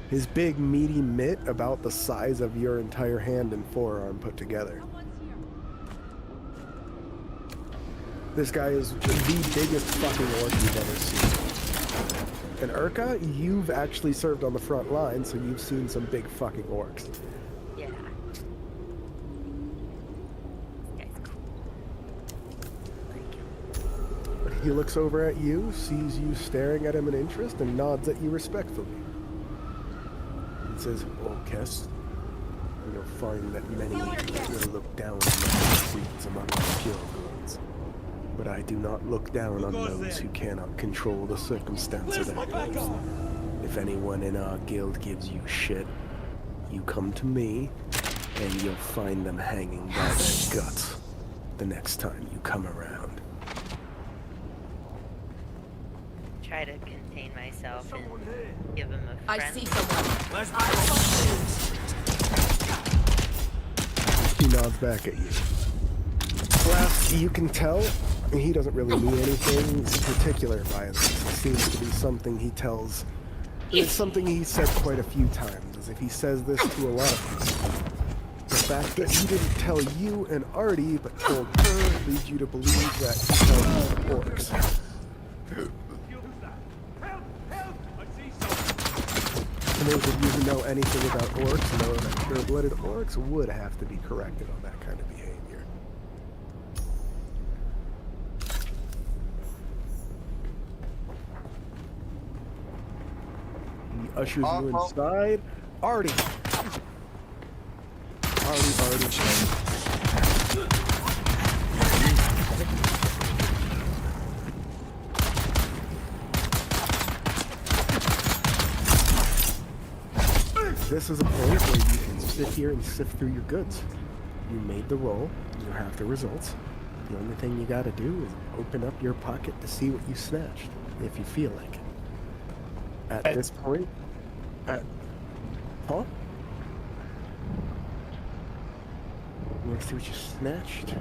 His big, meaty mitt about the size of your entire hand and forearm put together. This guy is the biggest fucking orc you've ever seen. And Urka, you've actually served on the front line, so you've seen some big fucking orcs. Yeah. This guy's cool. He looks over at you, sees you staring at him in interest, and nods at you respectfully. And says, "Orcus, you'll find that many will look down on the streets among the purebloods. But I do not look down on those who cannot control the circumstances of their lives. If anyone in our guild gives you shit, you come to me, and you'll find them hanging by their guts." the next time you come around. Try to contain myself and give him a I friend. see someone. Let's Eyes on He nods back at you. Well, you can tell he doesn't really mean anything particular by this. It seems to be something he tells. It's something he said quite a few times, as if he says this to a lot of people. The fact that he didn't tell you and Artie, but told her, leads you to believe that he tells orcs. And those of you who know anything about orcs know that pure-blooded orcs would have to be corrected on that kind of behavior. He ushers you inside. Artie! Artie. This is a point where you can sit here and sift through your goods. You made the roll, you have the results. The only thing you gotta do is open up your pocket to see what you snatched, if you feel like it. At this point, Paul? You wanna see what you snatched?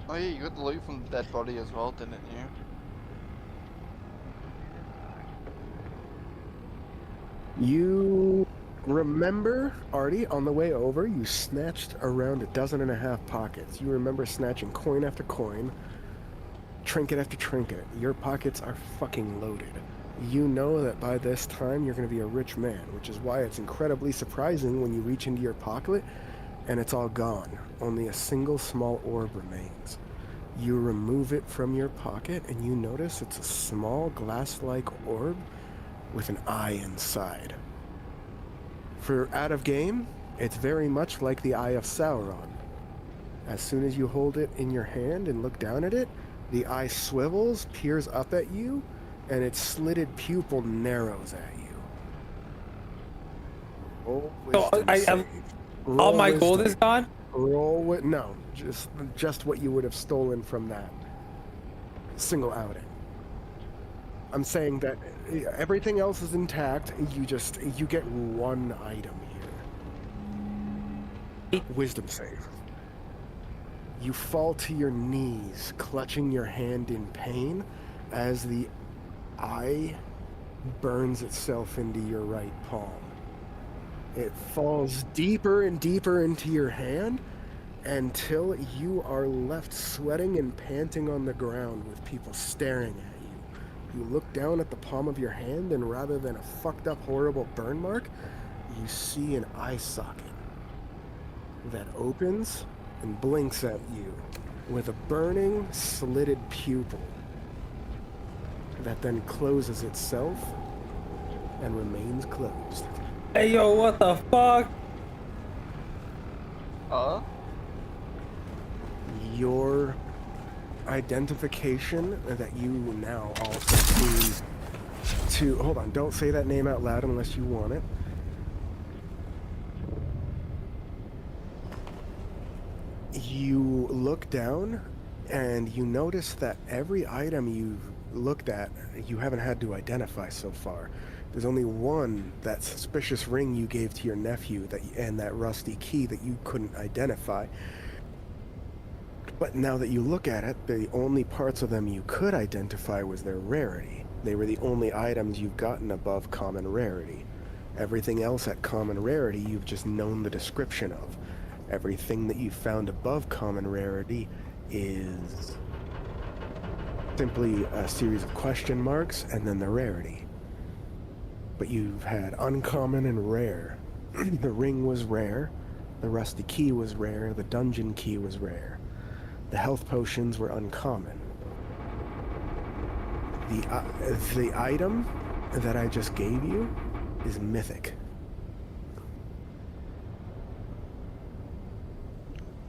Oh yeah, you got the loot from the dead body as well, didn't you? You remember, Artie, on the way over, you snatched around 12.5 pockets. You remember snatching coin after coin, trinket after trinket. Your pockets are fucking loaded. You know that by this time you're going to be a rich man, which is why it's incredibly surprising when you reach into your pocket and it's all gone. Only a single small orb remains. You remove it from your pocket and you notice it's a small glass-like orb with an eye inside. For out of game, it's very much like the Eye of Sauron. As soon as you hold it in your hand and look down at it, the eye swivels, peers up at you, and its slitted pupil narrows at you. Roll wisdom save. All my Roll gold wisdom. is gone? Roll with no, just what you would have stolen from that single outing. I'm saying that everything else is intact. You get one item here. Wisdom save. You fall to your knees, clutching your hand in pain as the eye burns itself into your right palm. It falls deeper and deeper into your hand until you are left sweating and panting on the ground with people staring at you. You look down at the palm of your hand, and rather than a fucked up horrible burn mark, you see an eye socket that opens and blinks at you with a burning, slitted pupil that then closes itself and remains closed. Hey yo, what the fuck? Your identification that you now also seem to... Hold on, don't say that name out loud unless you want it. You look down and you notice that every item you've looked at, you haven't had to identify so far. There's only one, that suspicious ring you gave to your nephew and that rusty key that you couldn't identify. But now that you look at it, the only parts of them you could identify was their rarity. They were the only items you've gotten above common rarity. Everything else at common rarity you've just known the description of. Everything that you found above common rarity is simply a series of question marks and then the rarity. But you've had uncommon and rare. The ring was rare, the rusty key was rare, the dungeon key was rare. The health potions were uncommon. The item that I just gave you is mythic.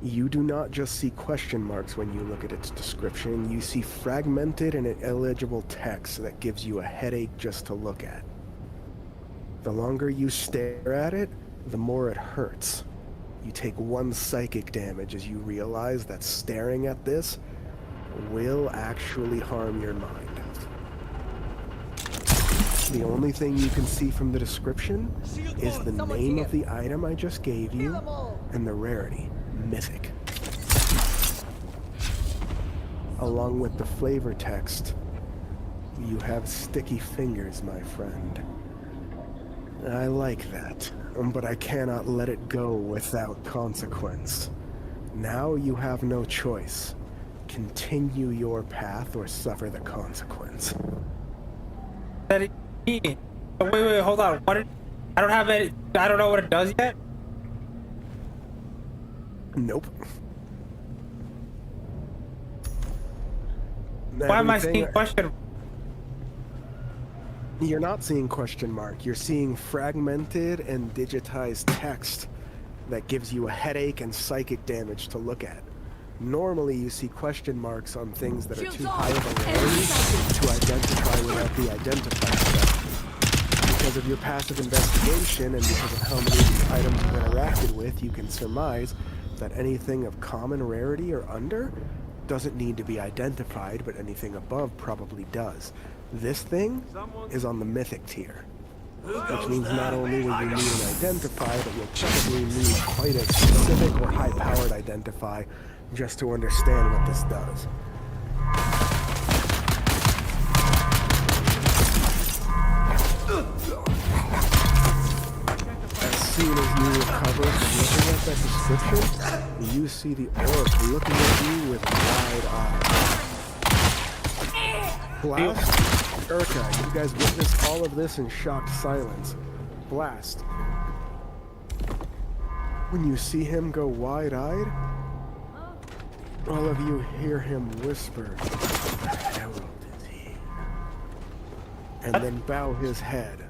You do not just see question marks when you look at its description, you see fragmented and illegible text that gives you a headache just to look at. The longer you stare at it, the more it hurts. You take 1 psychic damage as you realize that staring at this will actually harm your mind. The only thing you can see from the description is the name of the item I just gave you and the rarity, mythic. Along with the flavor text, you have sticky fingers, my friend. I like that, but I cannot let it go without consequence. Now you have no choice. Continue your path or suffer the consequence. Wait, hold on. What? I don't have it. I don't know what it does yet. Nope. Why am I seeing question? You're not seeing question mark. You're seeing fragmented and digitized text that gives you a headache and psychic damage to look at. Normally, you see question marks on things that are too high of a rarity to identify without the identifier step. Because of your passive investigation and because of how many of these items you've interacted with, you can surmise that anything of common rarity or under doesn't need to be identified, but anything above probably does. This thing is on the mythic tier, which means not only will you need an identify, but you'll probably need quite a specific or high-powered identify just to understand what this does. As soon as you recover from looking at that description, you see the orc looking at you with wide eyes. Blast, Urka, you guys witnessed all of this in shocked silence. Blast. When you see him go wide-eyed, all of you hear him whisper, "Herald is he?" And then bow his head.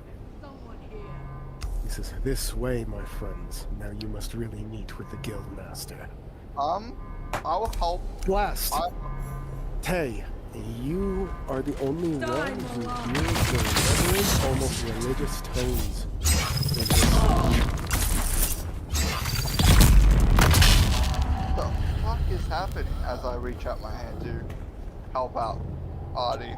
He says, "This way, my friends. Now you must really meet with the Guildmaster." I'll help. Blast. Tay, you are the only one who hears the reverent, almost religious tones in his speech. What is happening as I reach out my hand to help out Artie?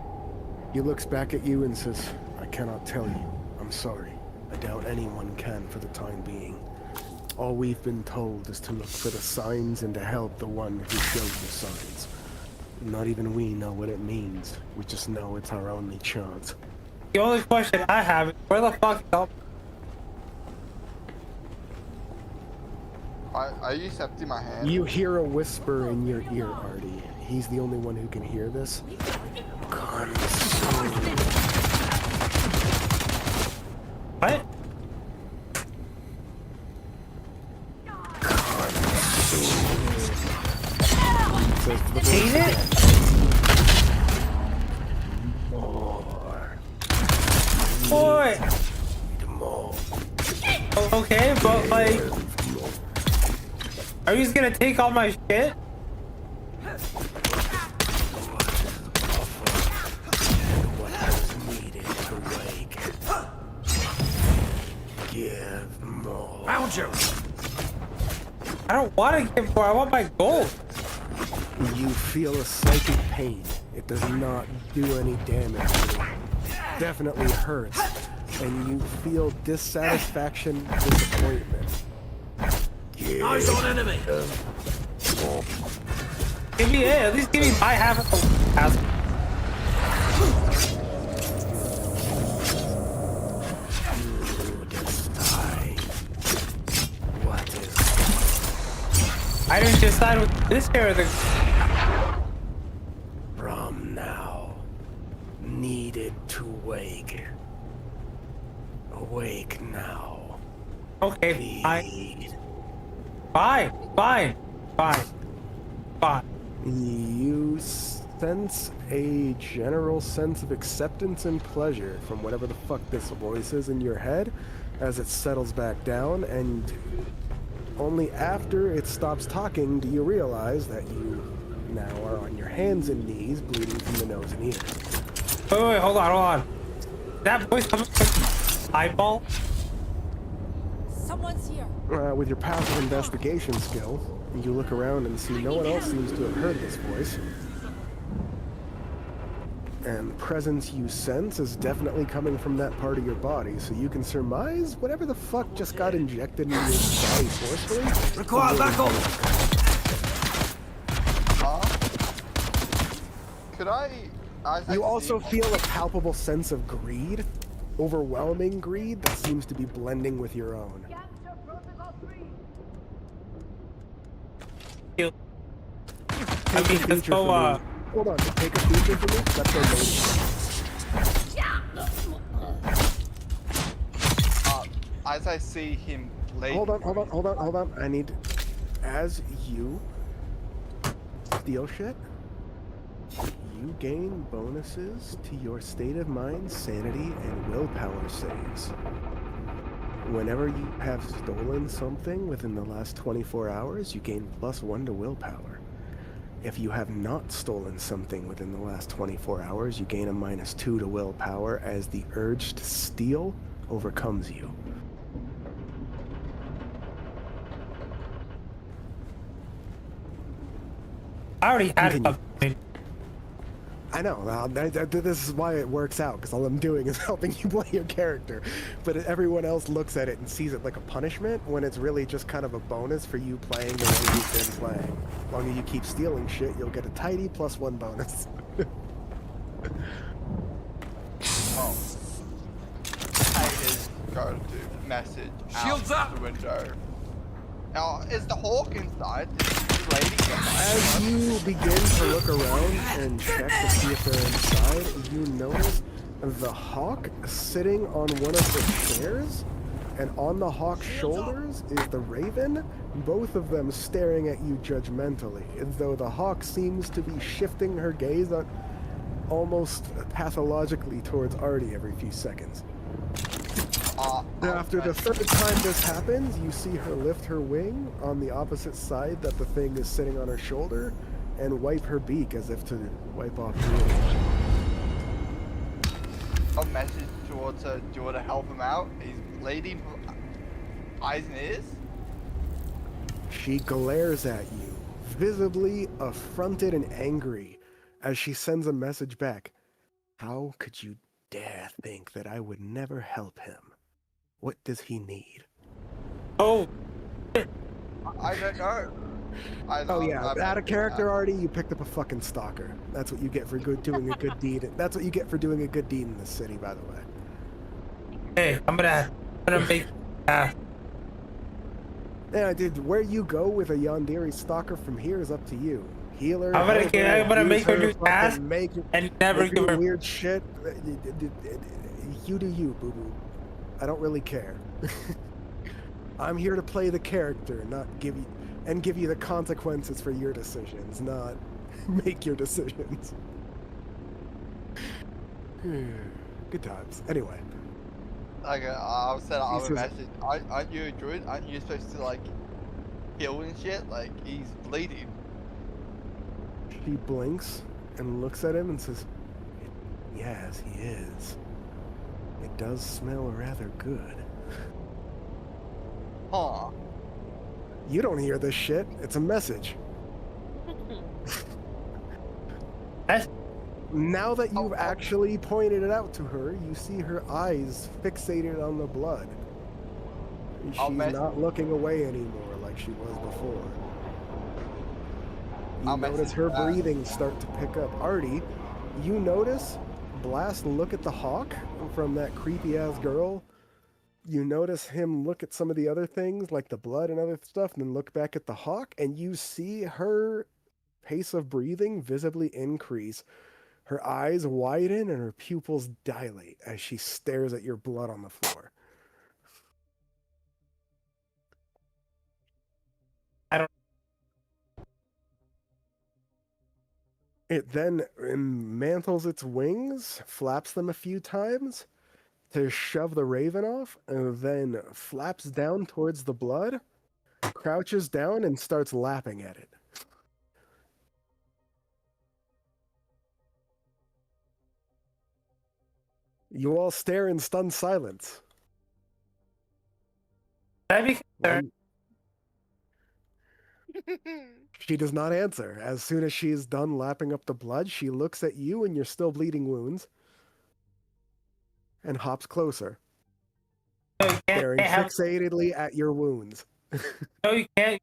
He looks back at you and says, "I cannot tell you. I'm sorry. I doubt anyone can for the time being. All we've been told is to look for the signs and to help the one who shows the signs. Not even we know what it means. We just know it's our only chance." The only question I have is where the fuck help? Are you accepting my hand? You hear a whisper in your ear, Artie. He's the only one who can hear this. "Consume." What? Seen it? More. Boy. More. Okay, but like, are you just gonna take all my shit? What is needed to wake? Give more. Found you! I don't want to give more. I want my gold. You feel a psychic pain. It does not do any damage. Definitely hurts. And you feel dissatisfaction, disappointment. Eyes on enemy! Give me it. At least give me my half of the house. What is I didn't decide with this here or the. from now? Needed to wake. Awake now. Okay, fine. Please. Fine. You sense a general sense of acceptance and pleasure from whatever the fuck this voice is in your head as it settles back down, and Only after it stops talking do you realize that you now are on your hands and knees, bleeding from the nose and ears. Wait, hold on. That voice coming from eyeball? Someone's here. With your passive investigation skill, you look around and see no one else seems to have heard this voice. And the presence you sense is definitely coming from that part of your body, so you can surmise whatever the fuck just got injected into your body forcefully. Require backup! Could I You also see- feel a palpable sense of greed, overwhelming greed that seems to be blending with your own. I mean, let's go, Hold on, take a feature for me. That's our main. as I see him leave. Hold on. I need, as you steal shit, you gain bonuses to your state of mind, sanity, and willpower saves. Whenever you have stolen something within the last 24 hours, you gain +1 to willpower. If you have not stolen something within the last 24 hours, you gain a -2 to willpower as the urge to steal overcomes you. I already had Continue. something. I know, this is why it works out, because all I'm doing is helping you play your character. But everyone else looks at it and sees it like a punishment, when it's really just kind of a bonus for you playing the way you've been playing. As long as you keep stealing shit, you'll get a tidy +1 bonus. Oh. Haters go to message Shields out up! the window. Now, is the hawk inside? Is the lady As you begin to look around and check to see if they're inside, you notice the hawk sitting on one of the chairs, and on the hawk's shoulders is the raven, both of them staring at you judgmentally, as though the hawk seems to be shifting her gaze almost pathologically towards Artie every few seconds. After the third time this happens, you see her lift her wing on the opposite side that the thing is sitting on her shoulder, and wipe her beak as if to wipe off drool. A message towards her. Do you want to help him out? He's bleeding from eyes and ears. She glares at you, visibly affronted and angry, as she sends a message back. How could you dare think that I would never help him? What does he need? Oh, I don't know. Oh yeah, out of character already, you picked up a fucking stalker. That's what you get for doing a good deed. That's what you get for doing a good deed in this city, by the way. hey, I'm gonna make. Yeah, dude, where you go with a Yandere stalker from here is up to you. Healer. I'm gonna make her do tasks make and never make give her. weird shit. You do you, boo boo. I don't really care. I'm here to play the character, not give you the consequences for your decisions, not make your decisions. Good times. Anyway. Okay, I'll set up a says- message. Aren't you a druid? Aren't you supposed to like heal and shit? Like he's bleeding. She blinks and looks at him and says, "Yes, he is. It does smell rather good." Huh. You don't hear this shit. It's a message. That's Now that you've actually pointed it out to her, you see her eyes fixated on the blood. She's not looking away anymore like she was before. You notice her breathing start to pick up. Artie, you notice Blast look at the hawk from that creepy ass girl. You notice him look at some of the other things like the blood and other stuff, and then look back at the hawk, and you see her pace of breathing visibly increase. Her eyes widen and her pupils dilate as she stares at your blood on the floor. It then mantles its wings, flaps them a few times to shove the raven off, and then flaps down towards the blood, crouches down and starts lapping at it. You all stare in stunned silence. Should I be concerned? She does not answer. As soon as she is done lapping up the blood, she looks at you and your still bleeding wounds and hops closer, No, you can't, staring can't have, fixatedly at your wounds. no, you can't.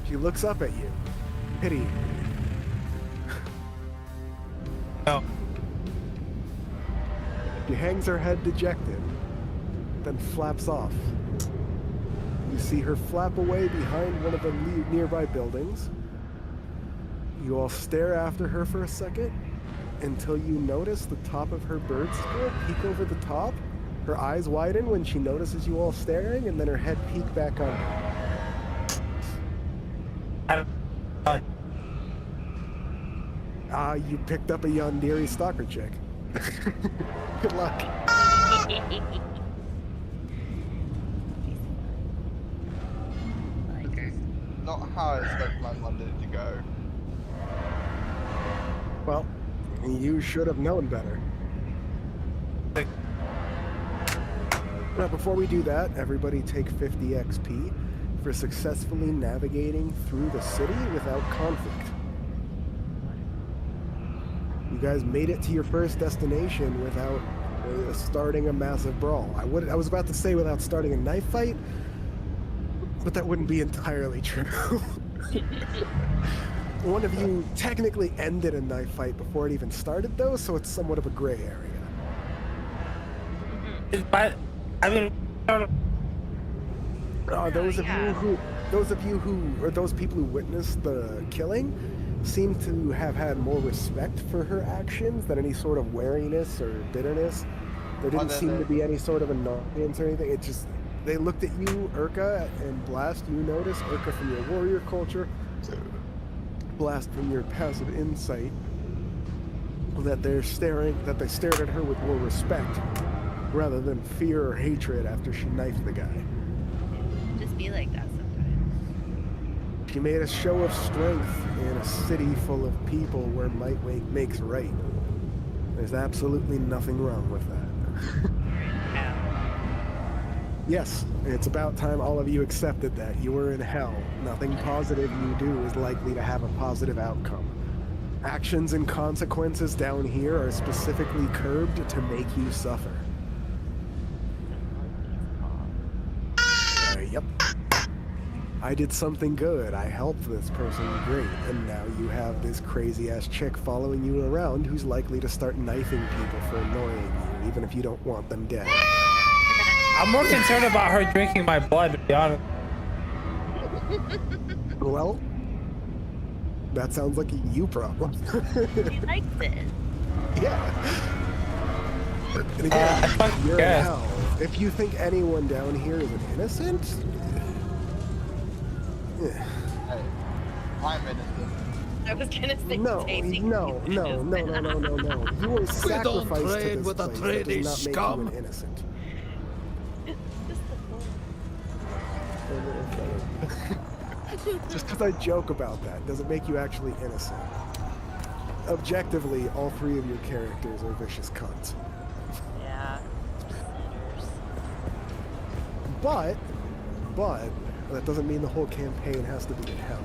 She looks up at you, pityingly. No. She hangs her head dejected, then flaps off. You see her flap away behind one of the nearby buildings. You all stare after her for a second until you notice the top of her bird school peek over the top. Her eyes widen when she notices you all staring, and then her head peek back under. You picked up a Yandere stalker chick. Good luck. Not how I expect my Monday to go. Well, you should have known better. Now, before we do that, everybody take 50 XP for successfully navigating through the city without conflict. You guys made it to your first destination without starting a massive brawl. I was about to say without starting a knife fight, but that wouldn't be entirely true. One of you technically ended a knife fight before it even started, though, so it's somewhat of a gray area. But I mean, those people who witnessed the killing seem to have had more respect for her actions than any sort of wariness or bitterness. There didn't seem to be any sort of annoyance or anything. It just, they looked at you, Urka, and Blast. You notice, Urka from your warrior culture, Blast from your passive insight, that they stared at her with more respect rather than fear or hatred after she knifed the guy. Just be like that sometimes. She made a show of strength in a city full of people where might makes right. There's absolutely nothing wrong with that. Yes, it's about time all of you accepted that. You were in hell. Nothing positive you do is likely to have a positive outcome. Actions and consequences down here are specifically curbed to make you suffer. Yep. I did something good. I helped this person great. And now you have this crazy-ass chick following you around who's likely to start knifing people for annoying you, even if you don't want them dead. I'm more concerned about her drinking my blood, to be honest. Well, that sounds like a you problem. She likes it. Yeah. And again, you're in guess. hell. If you think anyone down here is an innocent, Hey, I'm innocent. I was gonna say no. You were sacrificed to trade this with a place. That trading does not make scum. you an innocent. Just because I joke about that doesn't make you actually innocent. Objectively, all three of your characters are vicious cunts. Yeah. Sinners. But that doesn't mean the whole campaign has to be in hell.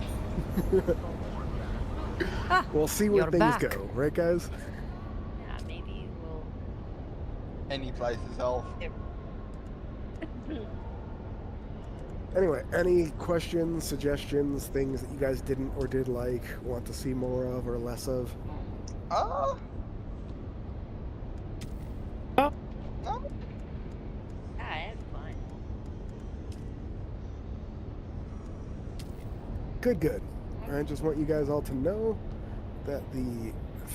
We'll see where You're things back. go, right, guys? Yeah, maybe we'll. Any place is hell. Anyway, any questions, suggestions, things that you guys didn't or did like, want to see more of or less of? No. Yeah, I had fun. Good. I just want you guys all to know that the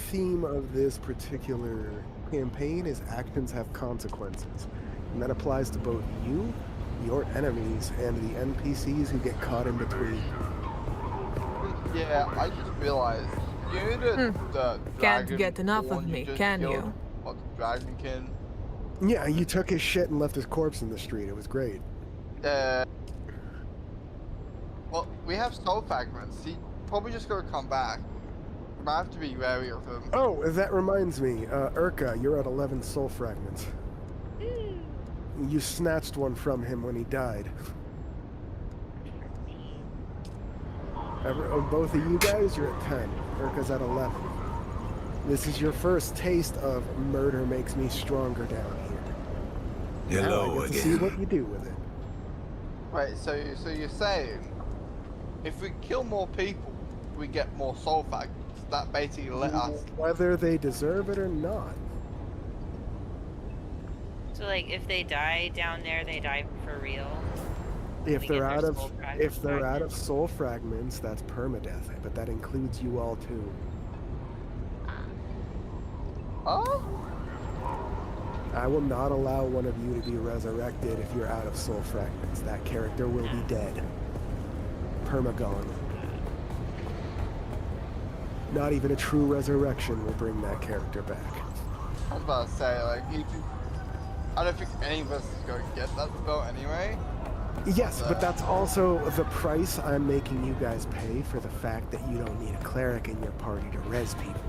theme of this particular campaign is actions have consequences. And that applies to both you, your enemies, and the NPCs who get caught in between. Yeah, I just realized. You know the Can't dragon get enough of pawn me, just can killed? you? What, the dragonkin? Yeah, you took his shit and left his corpse in the street. It was great. Well, we have soul fragments. He probably just gonna come back. We might have to be wary of him. Oh, that reminds me, Urka, you're at 11 soul fragments. You snatched one from him when he died. Both of you guys, you're at 10. Urka's at 11. This is your first taste of murder makes me stronger down here. Now I get to see what you do with it. Wait, so you're saying if we kill more people, we get more soul fragments? That basically let us. Whether they deserve it or not. So like, if they die down there, they die for real. If We they're get out their of soul if they're out of soul fragments, that's permadeath, but that includes you all too. Oh? I will not allow one of you to be resurrected if you're out of soul fragments. That character will be dead. Permagone. Not even a true resurrection will bring that character back. I was about to say, like, I don't think any of us is going to get that spell anyway. Yes, but that's also the price I'm making you guys pay for the fact that you don't need a cleric in your party to res people.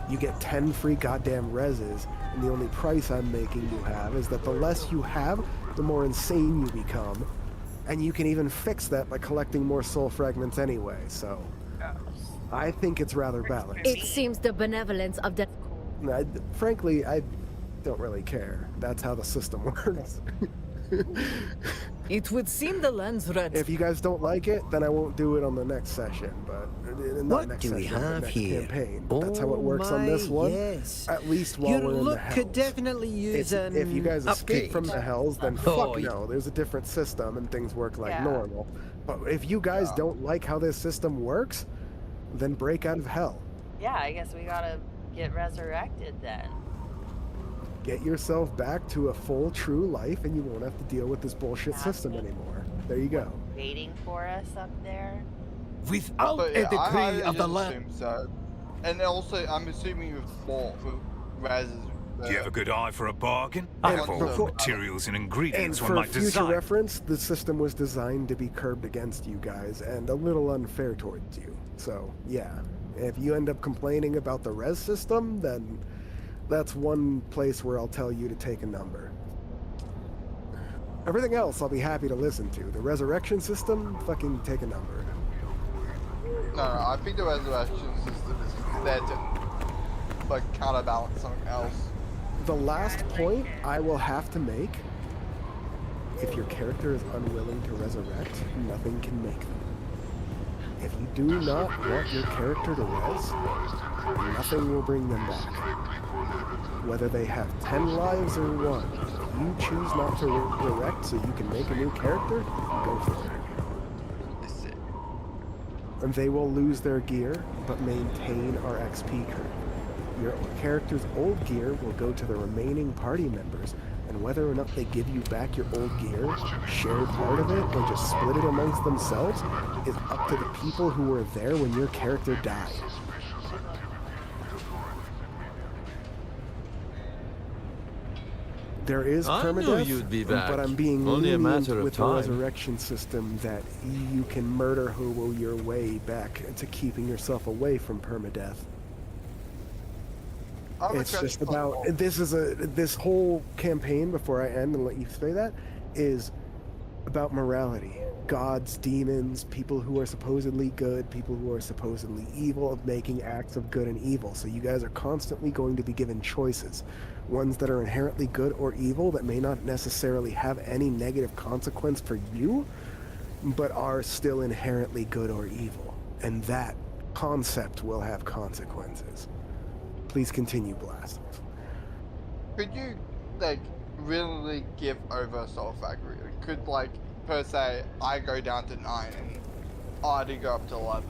You get 10 free goddamn reses, and the only price I'm making you have is that the less you have, the more insane you become. And you can even fix that by collecting more soul fragments anyway, so... I think it's rather balanced. It seems the benevolence of the... Frankly, I don't really care. That's how the system works. It would seem the lens red. If you guys don't like it, then I won't do it on the next session, but not What next do we session, but have next here? campaign. That's how it works on this one. Yes. At least while Your we're in the look hells. could definitely use an If you guys escape upgrade. from the hells, then Oh, fuck no. There's a different system and things work like Yeah. normal. But if you guys don't like how this system works, then break out of hell. Yeah, I guess we gotta get resurrected then. Get yourself back to a full, true life, and you won't have to deal with this bullshit That's system it. anymore. There you go. Waiting for us up there. Without But a yeah, I decree of the just land. assume so. And also, I'm assuming with reses. Do you have a good eye for a bargain? I And have all the before- materials and And ingredients one for might future desire. reference, the system was designed to be curbed against you guys and a little unfair towards you. So, yeah. If you end up complaining about the res system, then that's one place where I'll tell you to take a number. Everything else I'll be happy to listen to. The resurrection system, fucking take a number. No, I think the resurrection system is there to, like, counterbalance something else. The last point I will have to make, if your character is unwilling to resurrect, nothing can make them. If you do not want your character to res, nothing will bring them back. Whether they have 10 lives or 1, if you choose not to resurrect so you can make a new character, go for it. That's it. And they will lose their gear, but maintain our XP curve. Your character's old gear will go to the remaining party members, and whether or not they give you back your old gear, share part of it, or just split it amongst themselves, is up to the people who were there when your character died. There is I knew permadeath, you'd be but back. I'm being Only a lenient matter of with the time. resurrection system that you can murder hobo your way back to keeping yourself away from permadeath. It's just about this whole campaign, before I end and let you say that, is about morality. Gods, demons, people who are supposedly good, people who are supposedly evil, of making acts of good and evil. So you guys are constantly going to be given choices. Ones that are inherently good or evil that may not necessarily have any negative consequence for you, but are still inherently good or evil. And that concept will have consequences. Please continue, Blast. Could you, like, really give over Soul Factory? Could, like, per se, I go down to 9 and Artie go up to 11?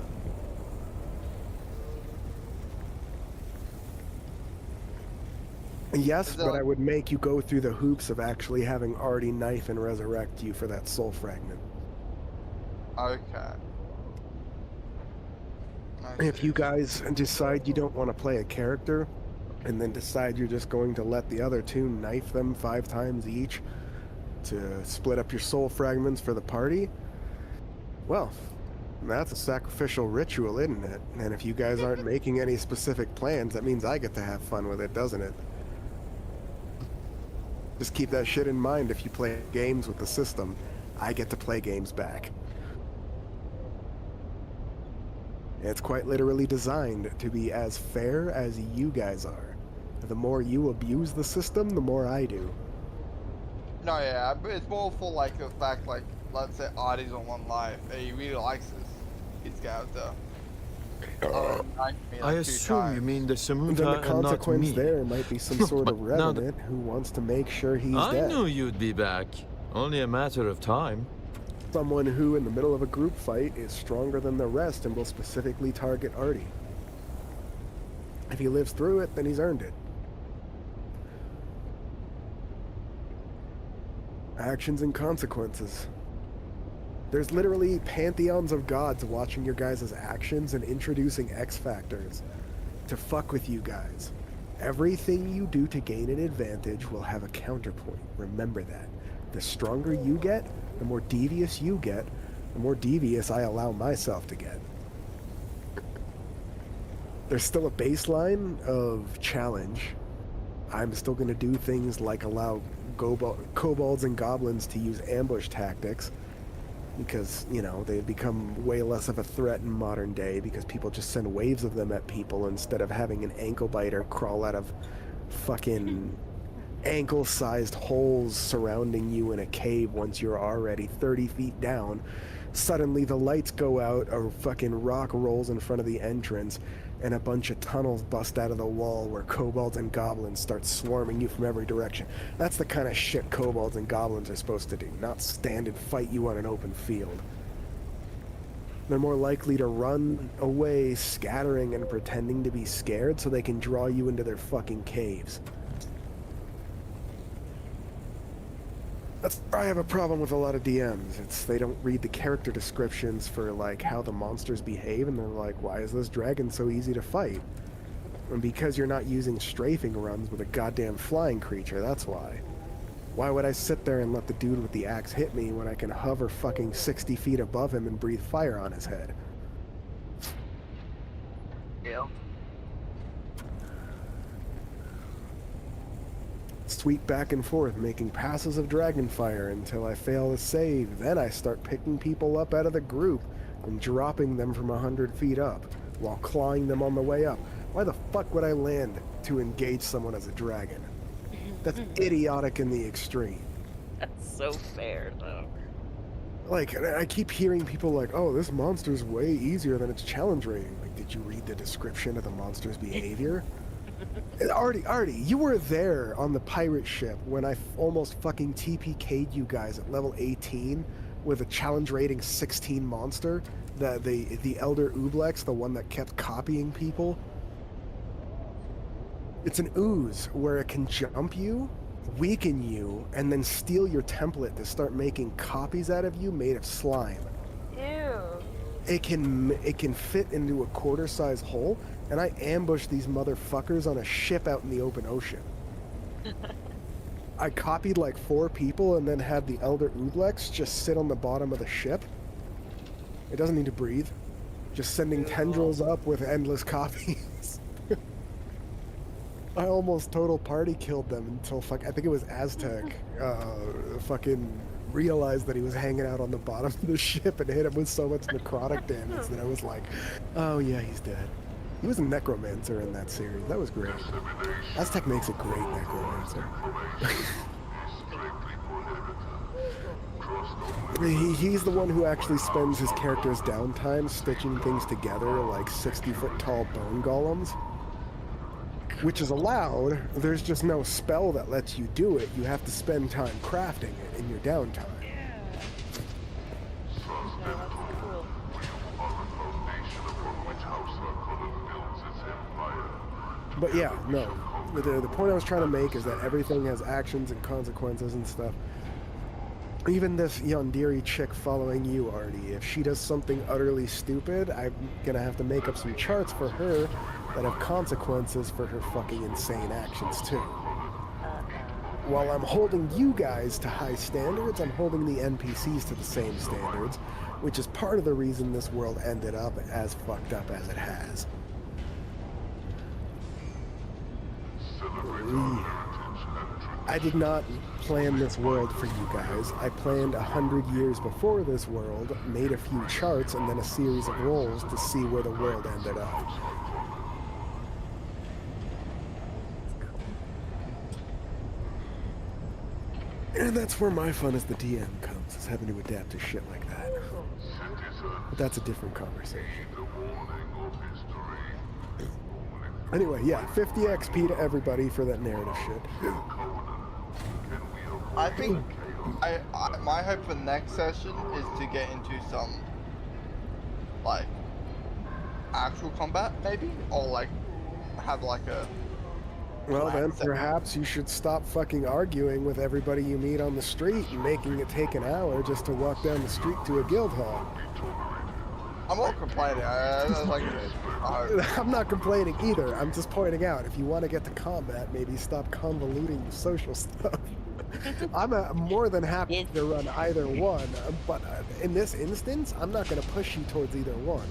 Yes, Is it but like- I would make you go through the hoops of actually having Artie knife and resurrect you for that soul fragment. Okay. If you guys decide you don't want to play a character, and then decide you're just going to let the other two knife them 5 times each, to split up your soul fragments for the party, well, that's a sacrificial ritual, isn't it? And if you guys aren't making any specific plans, that means I get to have fun with it, doesn't it? Just keep that shit in mind if you play games with the system. I get to play games back. It's quite literally designed to be as fair as you guys are. The more you abuse the system, the more I do. No, yeah, but it's more for like the fact, like, let's say Artie's on One Life, and he really likes his character. I assume you mean the Then Samunta the and not consequence me. there might be some sort of But now that- revenant who wants to make sure he's I dead. knew you'd be back. Only a matter of time. Someone who, in the middle of a group fight, is stronger than the rest and will specifically target Artie. If he lives through it, then he's earned it. Actions and consequences. There's literally pantheons of gods watching your guys' actions and introducing X factors to fuck with you guys. Everything you do to gain an advantage will have a counterpoint. Remember that. The stronger you get, the more devious you get, the more devious I allow myself to get. There's still a baseline of challenge. I'm still going to do things like allow kobolds and goblins to use ambush tactics because, you know, they've become way less of a threat in modern day because people just send waves of them at people instead of having an ankle biter crawl out of fucking ankle-sized holes surrounding you in a cave once you're already 30 feet down. Suddenly the lights go out, a fucking rock rolls in front of the entrance, and a bunch of tunnels bust out of the wall where kobolds and goblins start swarming you from every direction. That's the kind of shit kobolds and goblins are supposed to do, not stand and fight you on an open field. They're more likely to run away, scattering and pretending to be scared so they can draw you into their fucking caves. That's why I have a problem with a lot of DMs. It's they don't read the character descriptions for like how the monsters behave, and they're like, why is this dragon so easy to fight? And because you're not using strafing runs with a goddamn flying creature, that's why. Why would I sit there and let the dude with the axe hit me when I can hover fucking 60 feet above him and breathe fire on his head? Yeah. Sweep back and forth, making passes of dragonfire until I fail to save. Then I start picking people up out of the group and dropping them from 100 feet up, while clawing them on the way up. Why the fuck would I land to engage someone as a dragon? That's idiotic in the extreme. That's so fair, though. Like, I keep hearing people like, oh, this monster's way easier than its challenge rating. Like, did you read the description of the monster's behavior? Artie, you were there on the pirate ship when I almost fucking TPK'd you guys at level 18 with a challenge rating 16 monster, the Elder Ooblex, the one that kept copying people. It's an ooze where it can jump you, weaken you, and then steal your template to start making copies out of you made of slime. Ew. It can fit into a quarter-size hole, and I ambushed these motherfuckers on a ship out in the open ocean. I copied like 4 people and then had the Elder Ooblex just sit on the bottom of the ship. It doesn't need to breathe. Just sending tendrils up with endless copies. I almost total party killed them until I think it was Aztec fucking realized that he was hanging out on the bottom of the ship and hit him with so much necrotic damage that I was like, oh yeah, he's dead. He was a necromancer in that series. That was great. Aztec makes a great necromancer. He's the one who actually spends his character's downtime stitching things together like 60-foot tall bone golems. Which is allowed, there's just no spell that lets you do it. You have to spend time crafting it in your downtime. Yeah. No, that's cool. But yeah, no. The point I was trying to make is that everything has actions and consequences and stuff. Even this Yandere chick following you, Artie, if she does something utterly stupid, I'm gonna have to make up some charts for her that have consequences for her fucking insane actions too. while I'm holding you guys to high standards, I'm holding the NPCs to the same standards, which is part of the reason this world ended up as fucked up as it has. I did not plan this world for you guys. I planned 100 years before this world, made a few charts, and then a series of rolls to see where the world ended up. And that's where my fun as the DM comes, is having to adapt to shit like that. But that's a different conversation. Anyway, yeah, 50 XP to everybody for that narrative shit. I think my hope for the next session is to get into some like actual combat, maybe, or like have like a. Well, then perhaps you should stop fucking arguing with everybody you meet on the street and making it take an hour just to walk down the street to a guild hall. I'm not complaining. I'm not complaining either. I'm just pointing out, if you want to get to combat, maybe stop convoluting the social stuff. I'm more than happy to run either one, but in this instance, I'm not going to push you towards either one.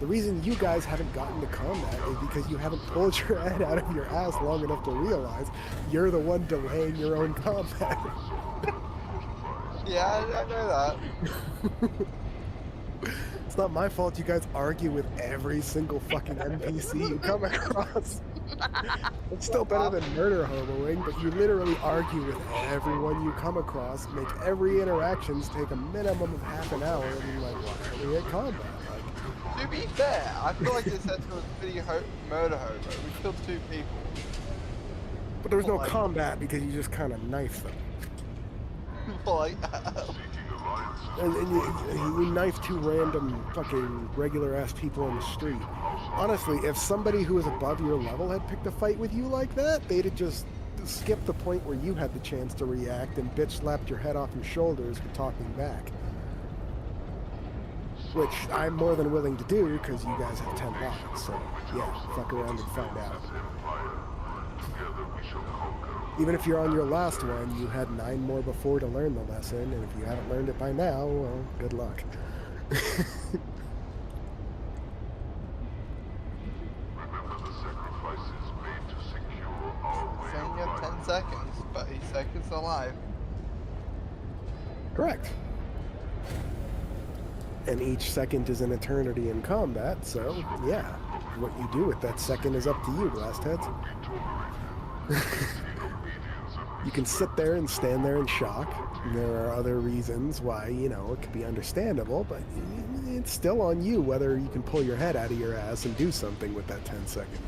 The reason you guys haven't gotten to combat is because you haven't pulled your head out of your ass long enough to realize you're the one delaying your own combat. Yeah, I know that. It's not my fault you guys argue with every single fucking NPC you come across. It's still better than murder hoboing, but you literally argue with everyone you come across, make every interactions take a minimum of half an hour, and you're like, why are we at combat? To be fair, I feel like this episode was pretty murder hobo. We killed 2 people. But there was no combat because you just kind of knifed them. Like, and you knife 2 random fucking regular ass people on the street. Honestly, if somebody who was above your level had picked a fight with you like that, they'd have just skipped the point where you had the chance to react and bitch slapped your head off your shoulders for talking back. Which I'm more than willing to do because you guys have 10 lives, so yeah, fuck around and find out. Even if you're on your last one, you had 9 more before to learn the lesson, and if you haven't learned it by now, well, good luck. saying you have 10 seconds, but 8 seconds alive. Correct. And each second is an eternity in combat, so yeah, what you do with that second is up to you, Glastheads. You can sit there and stand there in shock. And there are other reasons why, you know, it could be understandable, but it's still on you whether you can pull your head out of your ass and do something with that 10 seconds.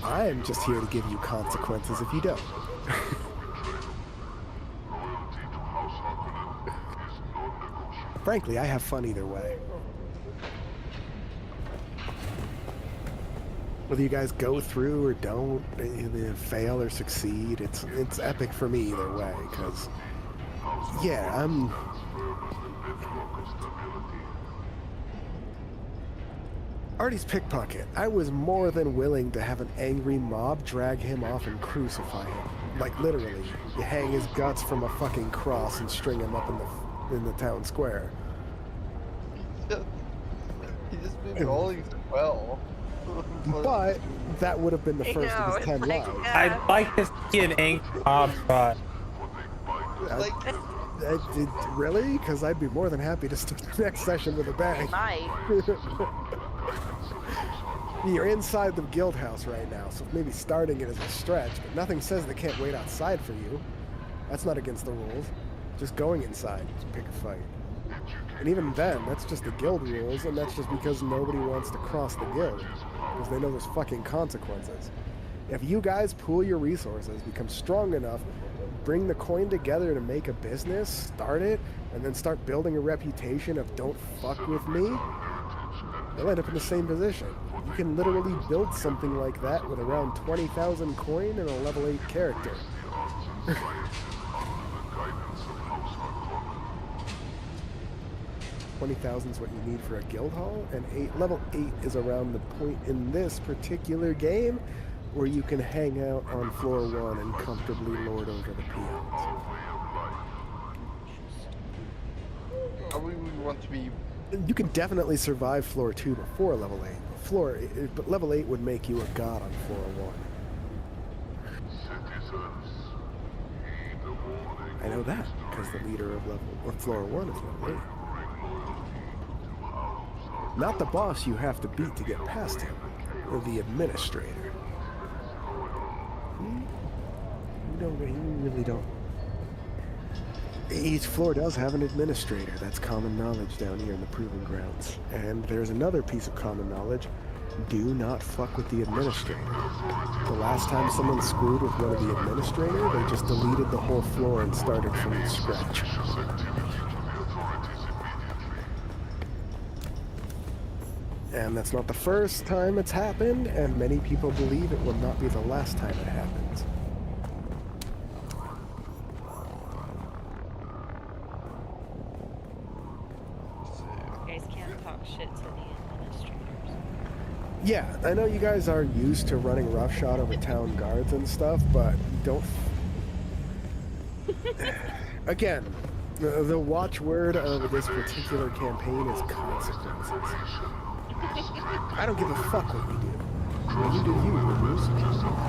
I am just here to give you consequences if you don't. Frankly, I have fun either way. Whether you guys go through or don't, fail or succeed, it's epic for me either way, because, yeah, Artie's pickpocket. I was more than willing to have an angry mob drag him off and crucify him. Like, literally. You hang his guts from a fucking cross and string him up in the town square. He just been rolling so well. But that would have been the first of his 10 lives. I'd like to see an angry mob trot. Really? Because I'd be more than happy to start the next session with a bang. You're inside the guild house right now, so maybe starting it is a stretch, but nothing says they can't wait outside for you. That's not against the rules. Just going inside to pick a fight. And even then, that's just the guild rules, and that's just because nobody wants to cross the guild. Because they know there's fucking consequences. If you guys pool your resources, become strong enough, bring the coin together to make a business, start it, and then start building a reputation of don't fuck with me, you'll end up in the same position. You can literally build something like that with around 20,000 coin and a level 8 character. 20,000 is what you need for a guild hall, and level 8 is around the point in this particular game where you can hang out on floor 1 and comfortably lord over the peons. We want to be. You can definitely survive floor 2 before level 8. But level 8 would make you a god on floor 1. I know that, because the leader of floor 1 is level 8. Not the boss you have to beat to get past him, or the administrator. You really don't. Each floor does have an administrator. That's common knowledge down here in the Proving Grounds. And there's another piece of common knowledge. Do not fuck with the administrator. The last time someone screwed with one of the administrator, they just deleted the whole floor and started from scratch. And that's not the first time it's happened, and many people believe it will not be the last time it happens. Yeah, I know you guys are used to running roughshod over town guards and stuff, but don't... Again, the watchword of this particular campaign is consequences. I don't give a fuck what you do. You do you, Bruce.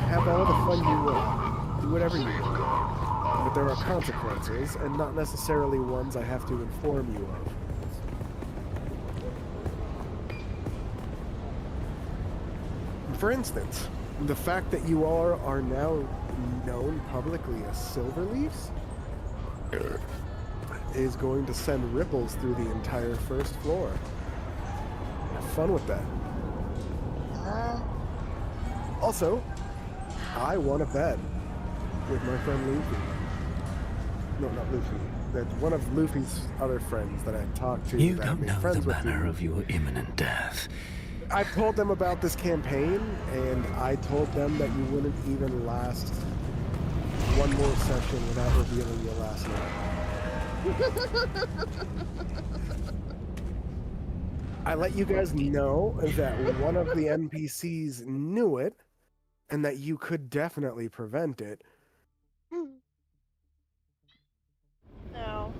Have all the fun you want. Do whatever you want. But there are consequences, and not necessarily ones I have to inform you of. For instance, the fact that you all are now known publicly as Silverleafs is going to send ripples through the entire first floor. Have fun with that. Also, I want a bed with my friend Luffy. No, not Luffy. That's one of Luffy's other friends that I talked to. You don't know the manner of your imminent death. I told them about this campaign, and I told them that you wouldn't even last one more session without revealing your last name. I let you guys know that one of the NPCs knew it, and that you could definitely prevent it. No.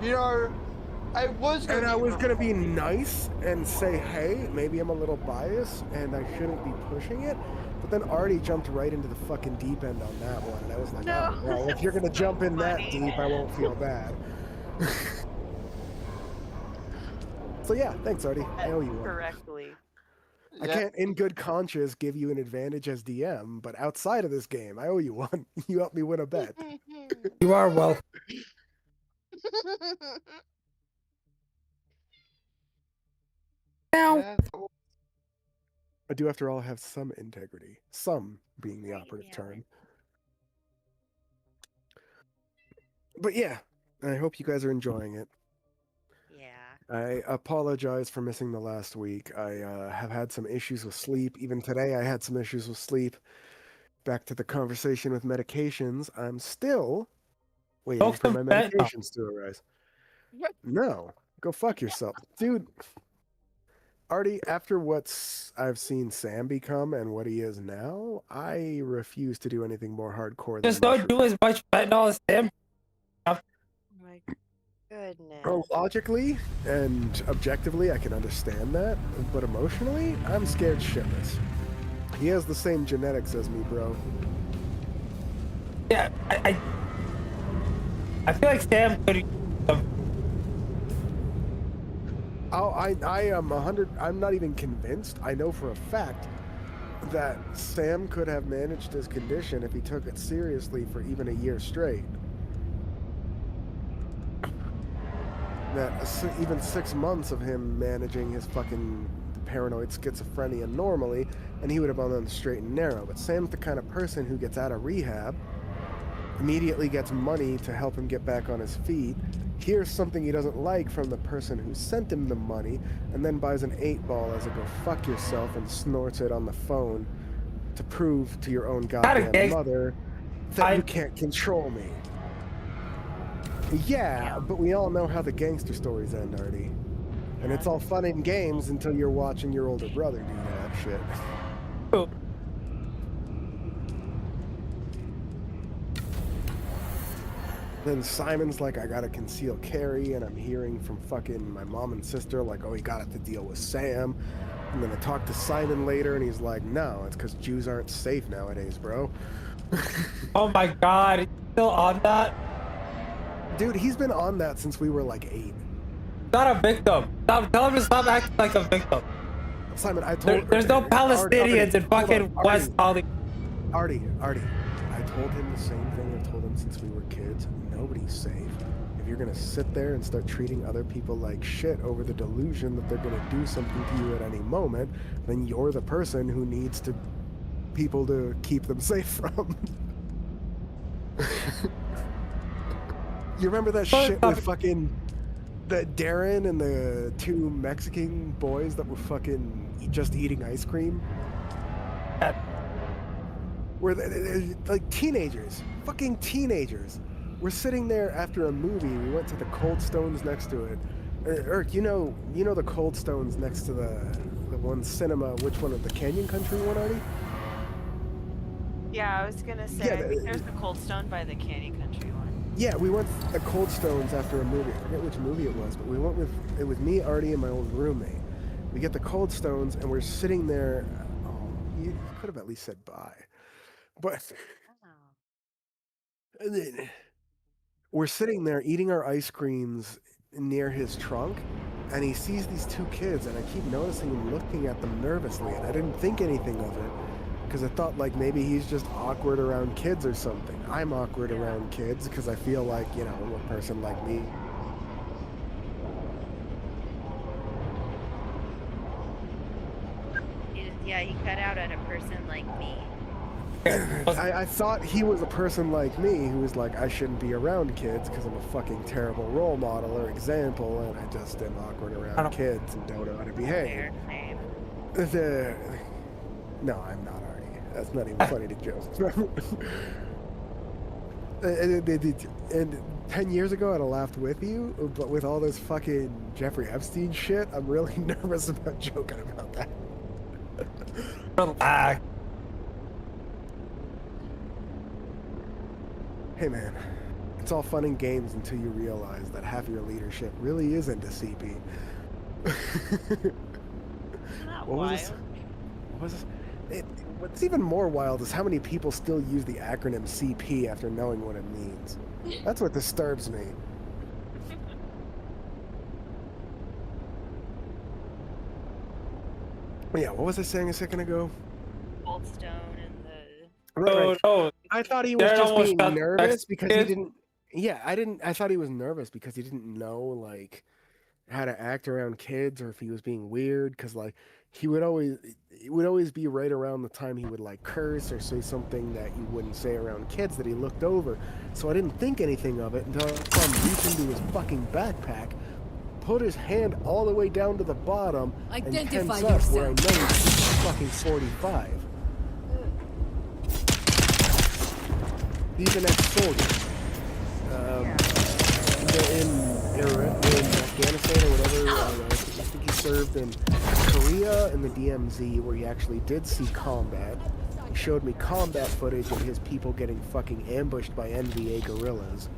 You know, I was gonna be nice and say, hey, maybe I'm a little biased and I shouldn't be pushing it, but then Artie jumped right into the fucking deep end on that one, and I was like, No, oh, well, if you're gonna jump in that deep, I won't feel bad. So yeah, thanks, Artie. I owe you one. Correctly. I can't, in good conscience, give you an advantage as DM, but outside of this game, I owe you one. You helped me win a bet. You are well. Now. I do, after all, have some integrity. Some being the operative term. But yeah, I hope you guys are enjoying it. Yeah. I apologize for missing the last week. I have had some issues with sleep. Even today, I had some issues with sleep. Back to the conversation with medications. I'm still waiting for my medications to arise. No, go fuck yourself. Dude, Artie, after I've seen Sam become and what he is now, I refuse to do anything more hardcore than just don't do as much fentanyl as Sam. Oh my goodness. Well, logically and objectively, I can understand that, but emotionally, I'm scared shitless. He has the same genetics as me, bro. Yeah, I feel like Sam could. I am 100. I'm not even convinced. I know for a fact that Sam could have managed his condition if he took it seriously for even a year straight. That even 6 months of him managing his fucking paranoid schizophrenia normally, and he would have been on the straight and narrow. But Sam's the kind of person who gets out of rehab, immediately gets money to help him get back on his feet, hears something he doesn't like from the person who sent him the money, and then buys an 8-ball as a go fuck yourself and snorts it on the phone to prove to your own goddamn mother that you can't control me. Yeah, but we all know how the gangster stories end, Artie. And it's all fun and games until you're watching your older brother do that shit. Then Simon's like, I gotta conceal carry, and I'm hearing from fucking my mom and sister, like, oh, he got to deal with Sam. And then I talked to Simon later, and he's like, no, it's because Jews aren't safe nowadays, bro. Oh my god, he's still on that? Dude, he's been on that since we were like 8. Not a victim. Stop, tell him to stop acting like a victim. Simon, I told There's no Palestinians in fucking West Hollywood. Artie, I told him the same thing I told him since we were kids. Nobody's safe. If you're gonna sit there and start treating other people like shit over the delusion that they're gonna do something to you at any moment, then you're the person who needs to people to keep them safe from. You remember that shit with fucking that Darren and the 2 Mexican boys that were fucking just eating ice cream? Where they're like teenagers, fucking teenagers. We're sitting there after a movie. We went to the Cold Stones next to it. Eric, you know the Cold Stones next to the one cinema. Which one of the Canyon Country one, Artie? Yeah, I was gonna say, I think there's the Cold Stone by the Canyon Country one. Yeah, we went to the Cold Stones after a movie. I forget which movie it was, but we went with, it was me, Artie, and my old roommate. We get the Cold Stones, and we're sitting there. Oh, you could have at least said bye. But, and then we're sitting there eating our ice creams near his trunk, and he sees these 2 kids, and I keep noticing him looking at them nervously, and I didn't think anything of it. Because I thought, like, maybe he's just awkward around kids or something. I'm awkward around kids because I feel like, you know, a person like me. Yeah, he cut out at a person like me. I thought he was a person like me who was like, I shouldn't be around kids because I'm a fucking terrible role model or example, and I just am awkward around kids and don't know how to behave. No, I'm not. That's not even funny to joke. And 10 years ago, I'd have laughed with you, but with all this fucking Jeffrey Epstein shit, I'm really nervous about joking about that. Relax. Hey man, it's all fun and games until you realize that half your leadership really is into CP. What was this? What's even more wild is how many people still use the acronym CP after knowing what it means. That's what disturbs me. Yeah, what was I saying a second ago? Cold Stone and the... Right. Oh, I thought he was just being nervous because he didn't... Yeah, I thought he was nervous because he didn't know, like, how to act around kids or if he was being weird because, like, it would always be right around the time he would like curse or say something that you wouldn't say around kids that he looked over. So I didn't think anything of it until I saw him reach into his fucking backpack, put his hand all the way down to the bottom, and tense up where I know he's fucking 45. He's an ex-soldier. In Afghanistan or whatever, I think he served in Korea and the DMZ where he actually did see combat. He showed me combat footage of his people getting fucking ambushed by NVA guerrillas.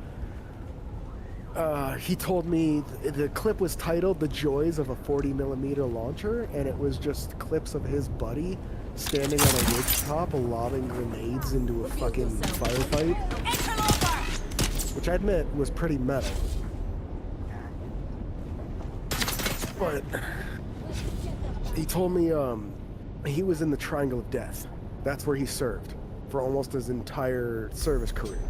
He told me the clip was titled The Joys of a 40mm Launcher, and it was just clips of his buddy standing on a ridgetop lobbing grenades into a fucking firefight. Which I admit was pretty metal. But he told me he was in the Triangle of Death. That's where he served for almost his entire service career.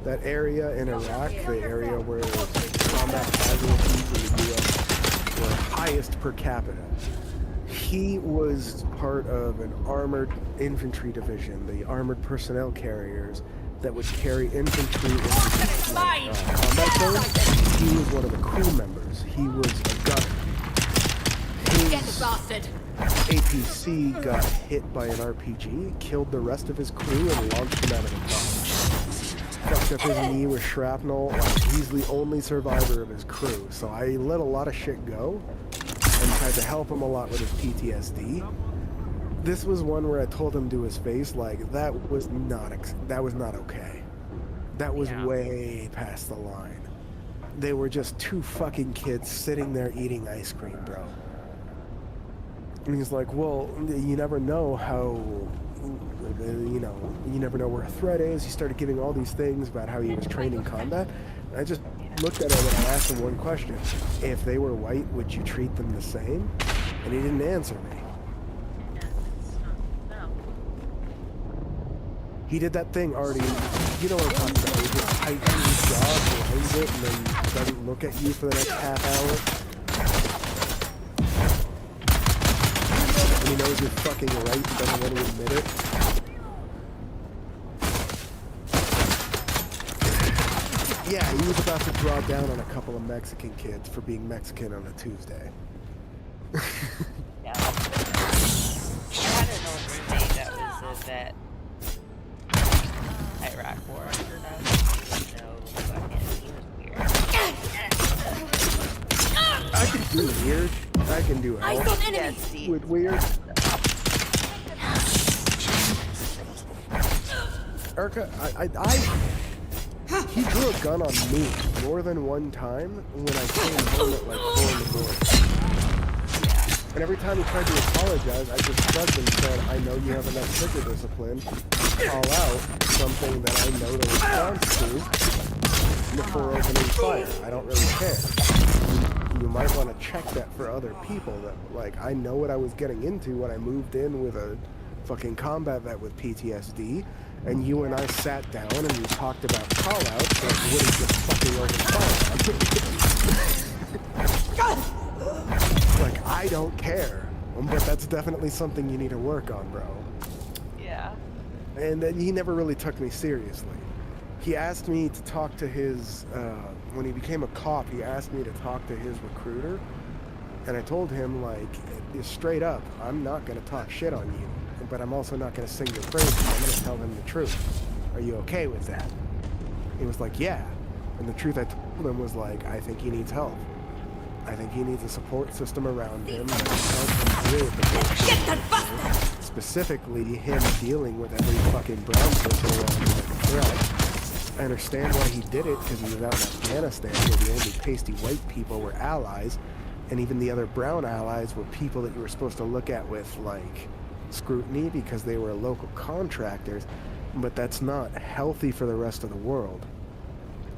That area in Iraq, the area where combat casualties in the U.S. were highest per capita. He was part of an armored infantry division, the Armored Personnel Carriers, that would carry infantry into combat zones. He was one of the crew members. He was a gunner. His APC got hit by an RPG, killed the rest of his crew, and launched him out of the car. Fucked up his knee with shrapnel. He's the only survivor of his crew, so I let a lot of shit go and tried to help him a lot with his PTSD. This was one where I told him to his face, like, that was not okay. That was Yeah. way past the line. They were just two fucking kids sitting there eating ice cream, bro. And he's like, well, you never know how, you know, you never know where a threat is. He started giving all these things about how he was trained in combat. And I just looked at him and I asked him one question. If they were white, would you treat them the same? And he didn't answer me. No. He did that thing already. You know what I'm talking about. He just tightens his jaw, blinds it, and then doesn't look at you for the next half hour. And he knows you're fucking right and doesn't want to admit it. Yeah, he was about to draw down on a couple of Mexican kids for being Mexican on a Tuesday. Yeah. I had an old roommate that was a vet. Iraq War. He was weird. I can do weird. I can do Eyes elf on enemy. Yes, Steve. with weird. Erica, he drew a gun on me more than one time when I came home at like 4 in the morning. And every time he tried to apologize, I just shrugged and said, I know you have enough trigger discipline to call out something that I know the response to before opening fire. I don't really care. You might want to check that for other people. That, like, I know what I was getting into when I moved in with a fucking combat vet with PTSD, and you and I sat down and we talked about call-outs that wouldn't just fucking open fire. Like, I don't care, but that's definitely something you need to work on, bro. Yeah. And then he never really took me seriously. He asked me to talk to his, when he became a cop, he asked me to talk to his recruiter. And I told him, like, straight up, I'm not going to talk shit on you, but I'm also not going to sing your praises. I'm going to tell him the truth. Are you okay with that? He was like, yeah. And the truth I told him was like, I think he needs help. I think he needs a support system around him that can help him deal with the bullshit. Specifically, him dealing with every fucking brown person around him like a threat. I understand why he did it, because he was out in Afghanistan where the only pasty white people were allies, and even the other brown allies were people that you were supposed to look at with, like, scrutiny because they were local contractors, but that's not healthy for the rest of the world.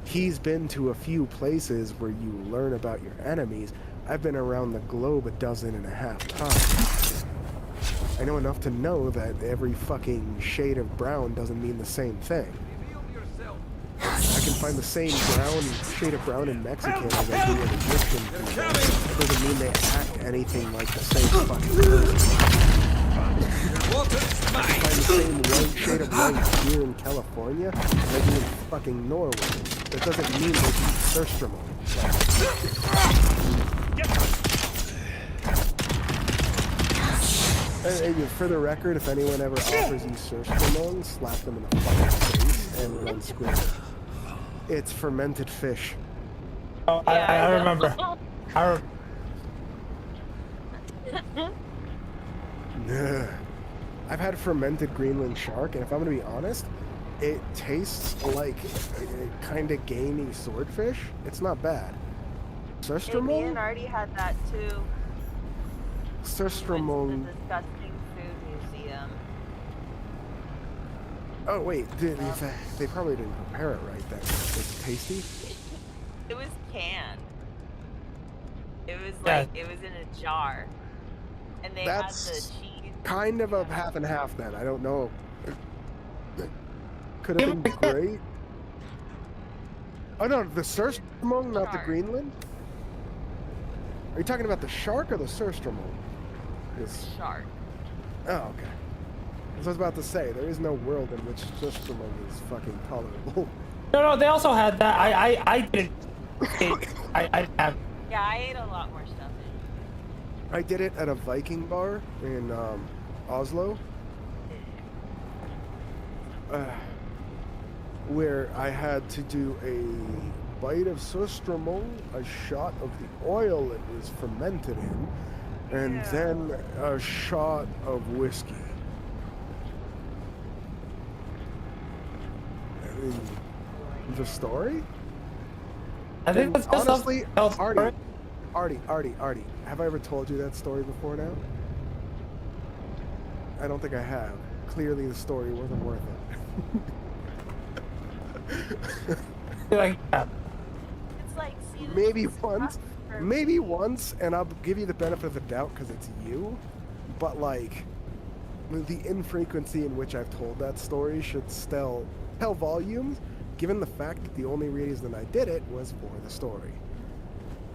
He's been to a few places where you learn about your enemies. I've been around the globe 12.5 times. I know enough to know that every fucking shade of brown doesn't mean the same thing. I can find the same shade of brown in Mexican as I do in Egyptian people. It doesn't mean they act anything like the same fucking person. I can find the same white shade of white here in California as I do in fucking Norway. That doesn't mean they eat surströmming. And for the record, if anyone ever offers you surströmming, slap them in the fucking face and run squid. It's fermented fish. Oh, I remember. I've had fermented Greenland shark, and if I'm gonna be honest, it tastes like a kind of gamey swordfish. It's not bad. Surströmming? Ian already had that too. Surströmming. The disgusting food museum. Oh wait, they probably didn't prepare it right then. It's tasty. It was canned. It was Yeah. like it was in a jar, and they That's had the cheese. kind of a half and half then. I don't know. Could have been great. Oh no, the surströmming, not the Shark. Greenland. Are you talking about the shark or the surströmming? Yes. Shark. Oh, okay. As I was about to say, there is no world in which surströmming is fucking tolerable. No, they also had that. I didn't. I have. Yeah, I ate a lot more stuff. I did it at a Viking bar in Oslo, where I had to do a bite of surströmming, a shot of the oil it was fermented in, and then a shot of whiskey. The story? I think that's just honestly, Artie. Artie, have I ever told you that story before now? I don't think I have. Clearly the story wasn't worth it. Like, It's like Maybe once, and I'll give you the benefit of the doubt because it's you, but like, the infrequency in which I've told that story should still tell volumes, given the fact that the only reason I did it was for the story.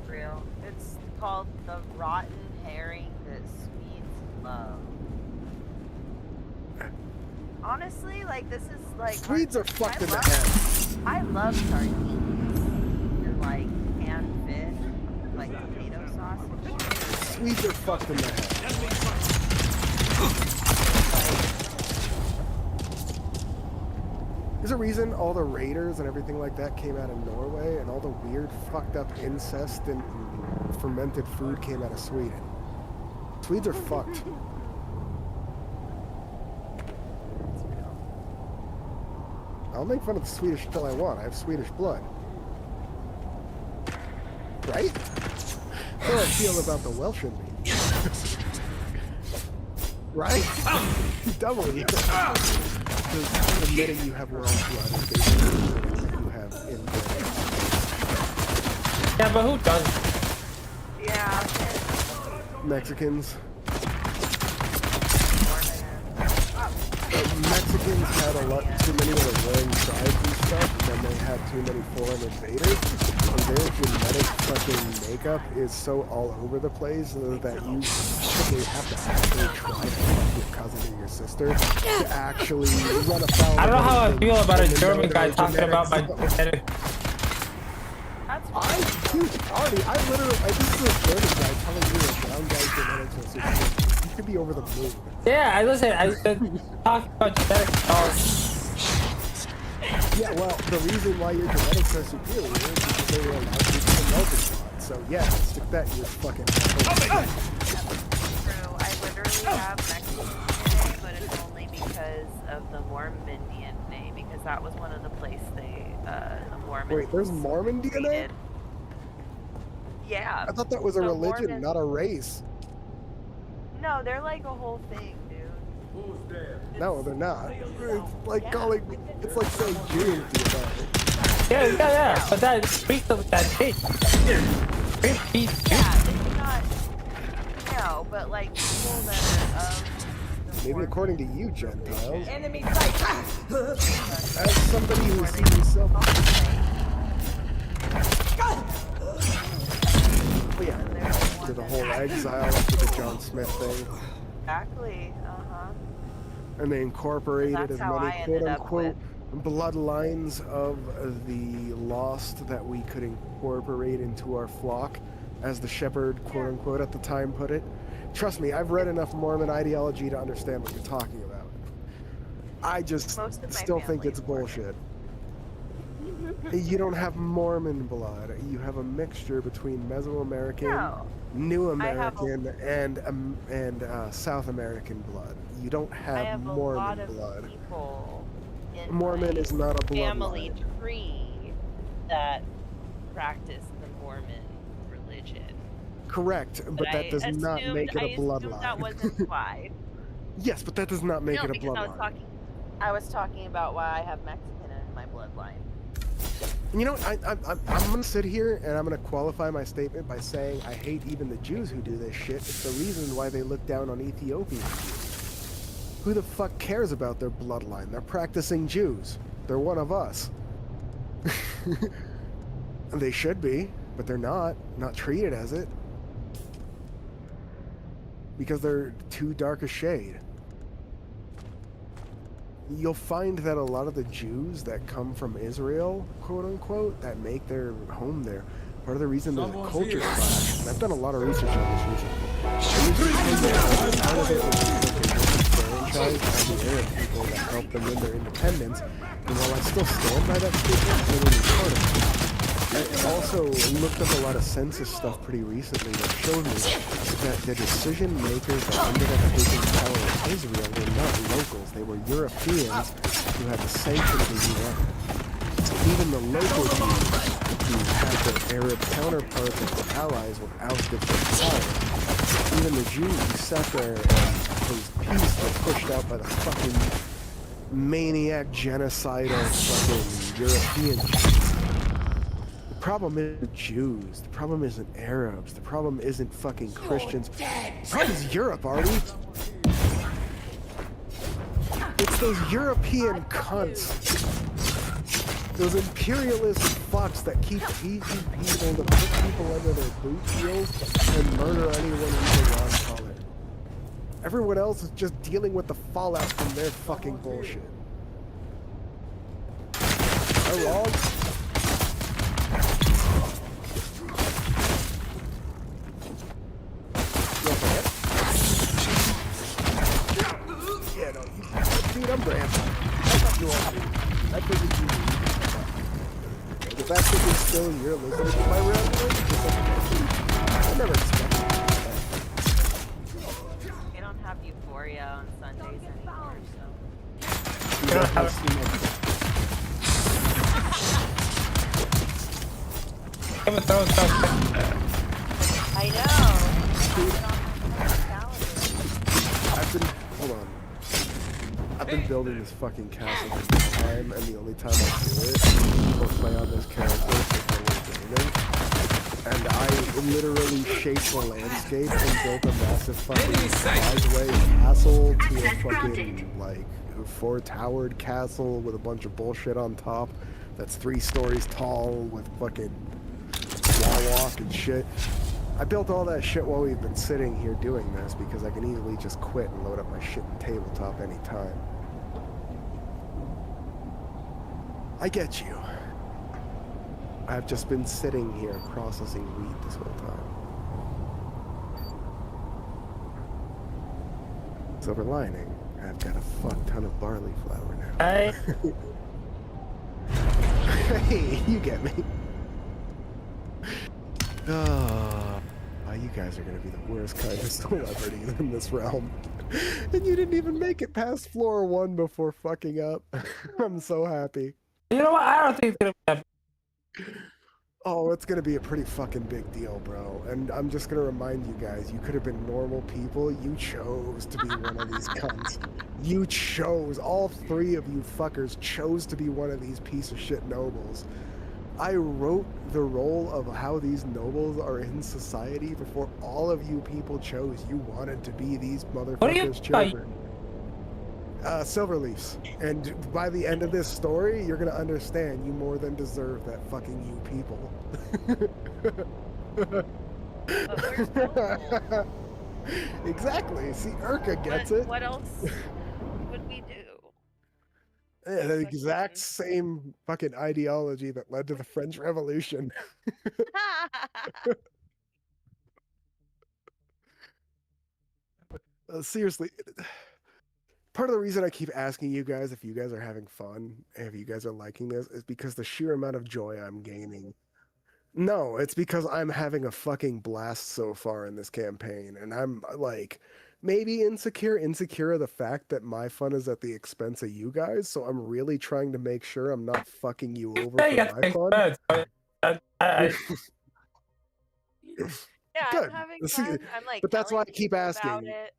Real. It's called The Rotten Herring That Swedes Love. Honestly, like, this is like... Swedes are fucked in the head. I love sardines and like canned fish, like tomato sauce and shit. Swedes are fucked in the head. There's a reason all the raiders and everything like that came out of Norway, and all the weird fucked up incest and fermented food came out of Sweden. Swedes are fucked. I'll make fun of the Swedish till I want. I have Swedish blood. Right? How do I feel about the Welsh in me? Right? Doubly. Because admitting you have Welsh blood is basically you have inbred. yeah, but who doesn't? Yeah. Mexicans. Mexicans had a lot too many of the warring tribes and stuff, and then they had too many foreign invaders, and their genetic fucking makeup is so all over the place that you basically have to actually try to fuck your cousin or your sister to actually run afoul. I don't know how I of feel about a them and German know guy their talking about my genetics. genetic. Dude, Artie, this is a German guy telling you a brown guy's genetics are super good. You could be over the moon. Yeah, I said talking about genetics. Yeah, well, the reason why your genetics are superior is because they were allowed to be melted pot. So yeah, stick that in your fucking True. I literally have Mexican DNA, but it's only because of the Mormon DNA, because that was one of the places the Mormons. Wait, there's Mormon DNA? created. Yeah. I thought that was a So religion, Mormons- not a race. No, they're like a whole thing, dude. No, they're not. It's like calling. It's like saying Jews to you about it. Yeah, but that speaks of that shit. Yeah, they do not. No, but like people that are of. Maybe according to you, Gentiles. Enemy sight. As somebody who sees himself. Oh yeah. To the whole exile after the John Smith thing. Exactly. And they incorporated That's as how many I ended up quote-unquote bloodlines of the lost that we could incorporate into our flock, as the shepherd quote-unquote at the time put it. Trust me, I've read enough Mormon ideology to understand what you're talking about. I just still think it's bullshit. You don't have Mormon blood. You have a mixture between Mesoamerican, New American, and South American blood. You don't have Mormon blood. Mormon is not a family bloodline. tree that practice the Mormon religion. Correct, but that does not make it a bloodline. That wasn't why. Yes, but that does not make it a because bloodline. I was talking about why I have Mexican in my bloodline. You know, I'm gonna sit here and I'm gonna qualify my statement by saying I hate even the Jews who do this shit. It's the reason why they look down on Ethiopian Jews. Who the fuck cares about their bloodline? They're practicing Jews. They're one of us. They should be, but they're not treated as it. Because they're too dark a shade. You'll find that a lot of the Jews that come from Israel, quote unquote, that make their home there, part of the reason there's a culture clash, and I've done a lot of research on this recently. Part of it was franchise on the Arab people that helped them win their independence, and while I still stand by that statement, they were part of it. I also looked up a lot of census stuff pretty recently that showed me that the decision makers that ended up taking power in Israel were not locals. They were Europeans who had the sanction of the UN. Even the local Jews who had their Arab counterparts and allies were ousted from power. Even the Jews who sat there and opposed peace were pushed out by the fucking maniac genocidal fucking European Jews. The problem isn't Jews. The problem isn't Arabs. The problem isn't fucking Christians. The problem is Europe, Artie. It's those European cunts. Those imperialist fucks that keep teaching people to put people under their boot heels and murder anyone who's a non-color. Everyone else is just dealing with the fallout from their fucking bullshit. Am I wrong? Yeah, no, dude, I'm Brand. I thought you all knew. I figured you knew. The fact that you're still here listening to my round I never expected that. They don't have Euphoria on Sundays anymore, so. You don't have Game of Thrones stuff. I know. I've been building this fucking castle this time, and the only time I do it or play on this character is when we're gaming. And I literally shaped the landscape and built a massive fucking 5-way castle to a fucking, like, 4-towered castle with a bunch of bullshit on top that's 3 stories tall with fucking wall walk and shit. I built all that shit while we've been sitting here doing this because I can easily just quit and load up my shit in tabletop anytime. I get you. I've just been sitting here processing wheat this whole time. Silver lining, I've got a fuck ton of barley flour now. Hey. Hey, you get me. You guys are gonna be the worst kind of celebrities in this realm. And you didn't even make it past floor 1 before fucking up. I'm so happy. You know what? I don't think it's gonna be Oh, it's gonna be a pretty fucking big deal, bro. And I'm just gonna remind you guys, you could have been normal people. You chose to be one of these cunts. You chose. All 3 of you fuckers chose to be one of these piece of shit nobles. I wrote the role of how these nobles are in society before all of you people chose. You wanted to be these motherfuckers' children. Silverleafs. And by the end of this story, you're gonna understand you more than deserve that fucking you people. Exactly. See, Urka gets it. What else would we do? Yeah, the exact same fucking ideology that led to the French Revolution. Seriously, part of the reason I keep asking you guys if you guys are having fun, if you guys are liking this, is because the sheer amount of joy I'm gaining. No, it's because I'm having a fucking blast so far in this campaign, and I'm like, maybe insecure of the fact that my fun is at the expense of you guys, so I'm really trying to make sure I'm not fucking you over for my fun. Yeah, Good. I'm having See, fun. I'm like, but that's why I telling keep people asking. about it.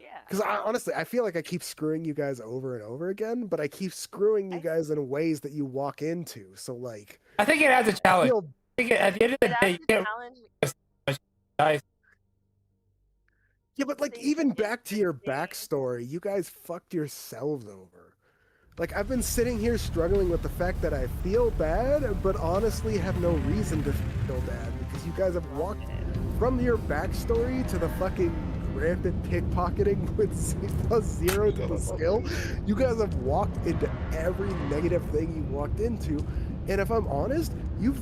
Yeah. Because honestly, I feel like I keep screwing you guys over and over again, but I keep screwing you guys in ways that you walk into. So, like, I think it has a challenge. I think at the end of the day, you challenge. Yeah, but like, even back to your backstory, you guys fucked yourselves over. Like, I've been sitting here struggling with the fact that I feel bad, but honestly have no reason to feel bad because you guys have walked from your backstory to the fucking rampant pickpocketing with +0 to the skill. You guys have walked into every negative thing you walked into, and if I'm honest, you've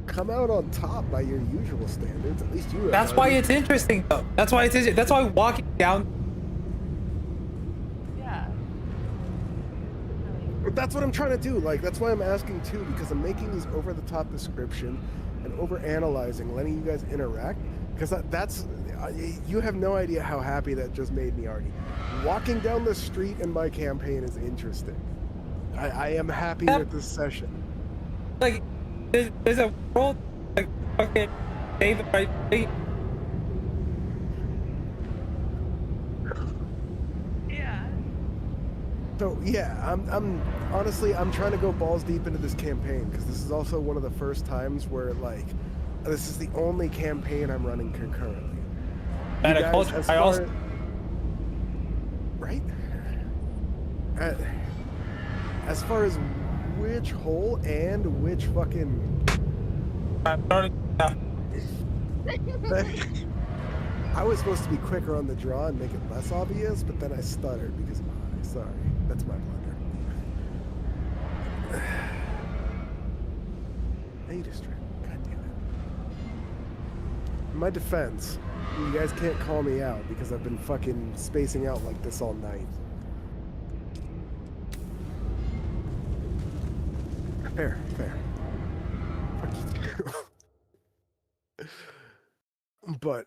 come out on top by your usual standards. At least you have. That's why it's interesting, though. That's why it's interesting. That's why walking down. Yeah. But that's what I'm trying to do. Like, that's why I'm asking too, because I'm making these over-the-top description and over-analyzing, letting you guys interact. Because that's you have no idea how happy that just made me, Artie. Walking down the street in my campaign is interesting. I am happy with this session. like there's a world like fucking say the right thing. Yeah. So yeah, I'm honestly I'm trying to go balls deep into this campaign because this is also one of the first times where like this is the only campaign I'm running concurrently. And You guys, as I far also as- right. As far as which hole and which fucking I'm starting. I was supposed to be quicker on the draw and make it less obvious, but then I stuttered because of my eye. Sorry, that's my blunder. Hey, distract. God damn it. In my defense, you guys can't call me out because I've been fucking spacing out like this all night. Fair. Fuck you. But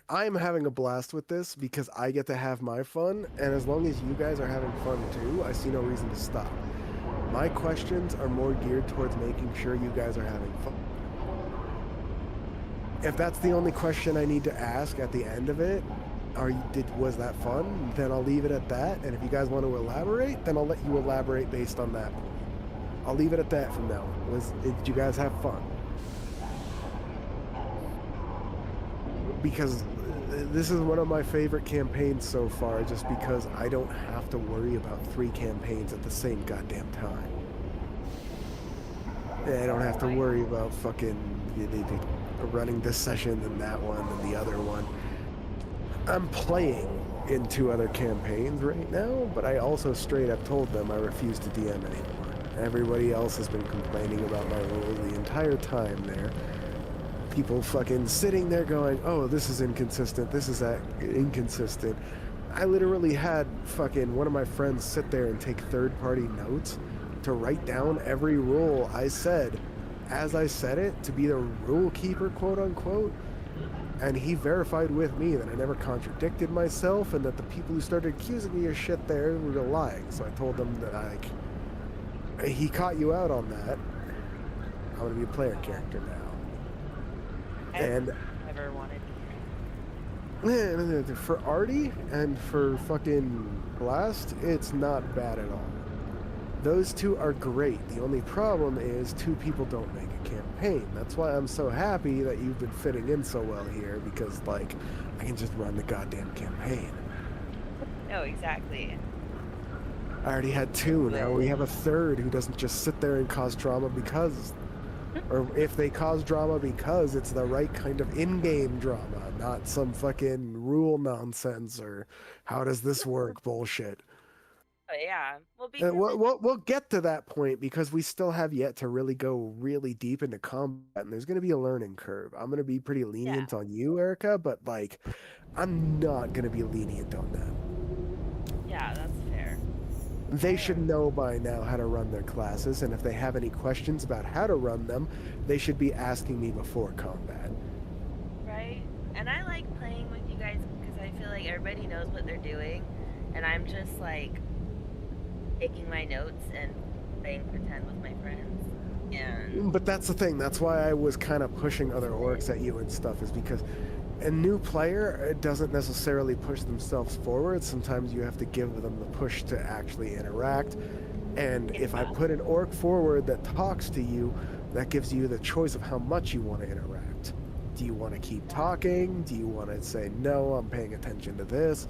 I'm having a blast with this because I get to have my fun, and as long as you guys are having fun too, I see no reason to stop. My questions are more geared towards making sure you guys are having fun. If that's the only question I need to ask at the end of it, was that fun? Then I'll leave it at that, and if you guys want to elaborate, then I'll let you elaborate based on that. I'll leave it at that from now. Did you guys have fun? Because this is one of my favorite campaigns so far, just because I don't have to worry about 3 campaigns at the same goddamn time. I don't have to worry about fucking running this session and that one and the other one. I'm playing in 2 other campaigns right now, but I also straight up told them I refuse to DM anymore. Everybody else has been complaining about my rules the entire time there. People fucking sitting there going, oh, this is inconsistent, this is that inconsistent. I literally had fucking one of my friends sit there and take third-party notes to write down every rule I said as I said it to be the rule keeper, quote unquote. And he verified with me that I never contradicted myself and that the people who started accusing me of shit there were lying. So I told them that he caught you out on that. I'm gonna be a player character now. And Never wanted for Artie and for fucking Blast, it's not bad at all. Those 2 are great. The only problem is 2 people don't make a campaign. That's why I'm so happy that you've been fitting in so well here, because like I can just run the goddamn campaign. No, exactly. I already had 2, now we have a 3rd who doesn't just sit there and cause drama because, or if they cause drama because it's the right kind of in-game drama, not some fucking rule nonsense or how does this work bullshit. But yeah, well, because We'll get to that point because we still have yet to really go really deep into combat, and there's going to be a learning curve. I'm going to be pretty lenient on you, Erica, but like, I'm not going to be lenient on them. yeah, that's fair. They should know by now how to run their classes, and if they have any questions about how to run them, they should be asking me before combat. Right? And I like playing with you guys because I feel like everybody knows what they're doing, and I'm just like taking my notes and playing pretend with my friends. And But that's the thing, that's why I was kind of pushing other orcs at you and stuff, is because a new player doesn't necessarily push themselves forward. Sometimes you have to give them the push to actually interact. And if I put an orc forward that talks to you, that gives you the choice of how much you want to interact. Do you want to keep talking? Do you want to say, no, I'm paying attention to this?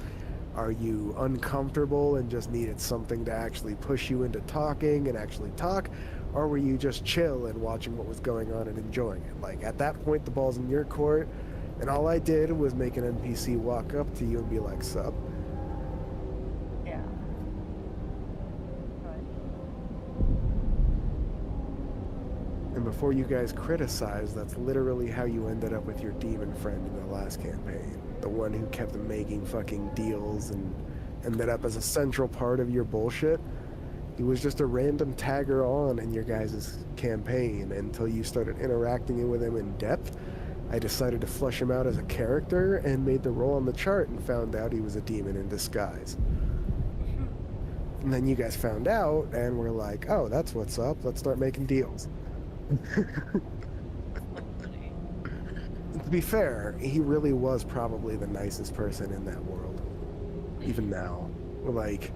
Are you uncomfortable and just needed something to actually push you into talking and actually talk? Or were you just chill and watching what was going on and enjoying it? Like, at that point, the ball's in your court. And all I did was make an NPC walk up to you and be like, sup? yeah. And before you guys criticize, that's literally how you ended up with your demon friend in the last campaign. The one who kept making fucking deals and ended up as a central part of your bullshit. He was just a random tagger on in your guys' campaign until you started interacting with him in depth. I decided to flush him out as a character and made the roll on the chart and found out he was a demon in disguise. And then you guys found out, and we're like, oh, that's what's up. Let's start making deals. To be fair, he really was probably the nicest person in that world. Even now. Like,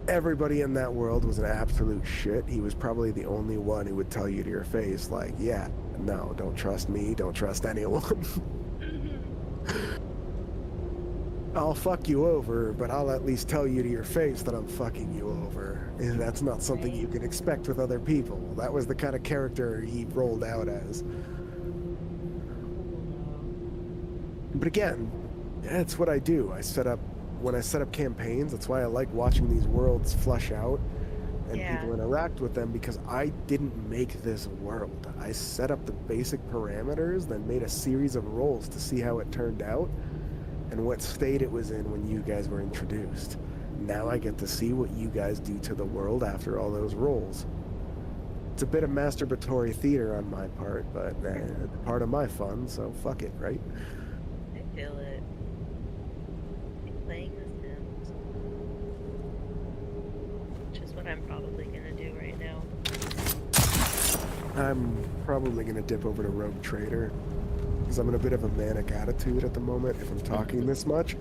everybody in that world was an absolute shit. He was probably the only one who would tell you to your face, like, yeah, no, don't trust me, don't trust anyone. I'll fuck you over, but I'll at least tell you to your face that I'm fucking you over. And that's not something you can expect with other people. That was the kind of character he rolled out as. But again, that's what I do. When I set up campaigns, that's why I like watching these worlds flush out and people interact with them, because I didn't make this world. I set up the basic parameters, then made a series of rolls to see how it turned out and what state it was in when you guys were introduced. Now I get to see what you guys do to the world after all those rolls. It's a bit of masturbatory theater on my part, but part of my fun, so fuck it, right? I feel it. I'm playing The Sims, which is what I'm probably gonna do right now. I'm probably gonna dip over to Rogue Trader, because I'm in a bit of a manic attitude at the moment if I'm talking this much.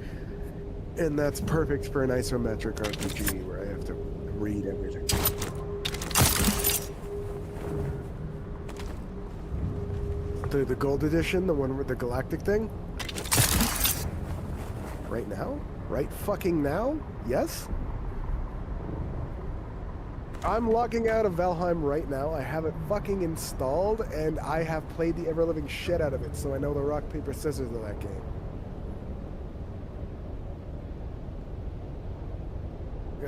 And that's perfect for an isometric RPG where I have to read everything. The gold edition, the one with the galactic thing? Right now? Right fucking now? Yes? I'm logging out of Valheim right now. I have it fucking installed, and I have played the ever-living shit out of it, so I know the rock, paper, scissors of that game.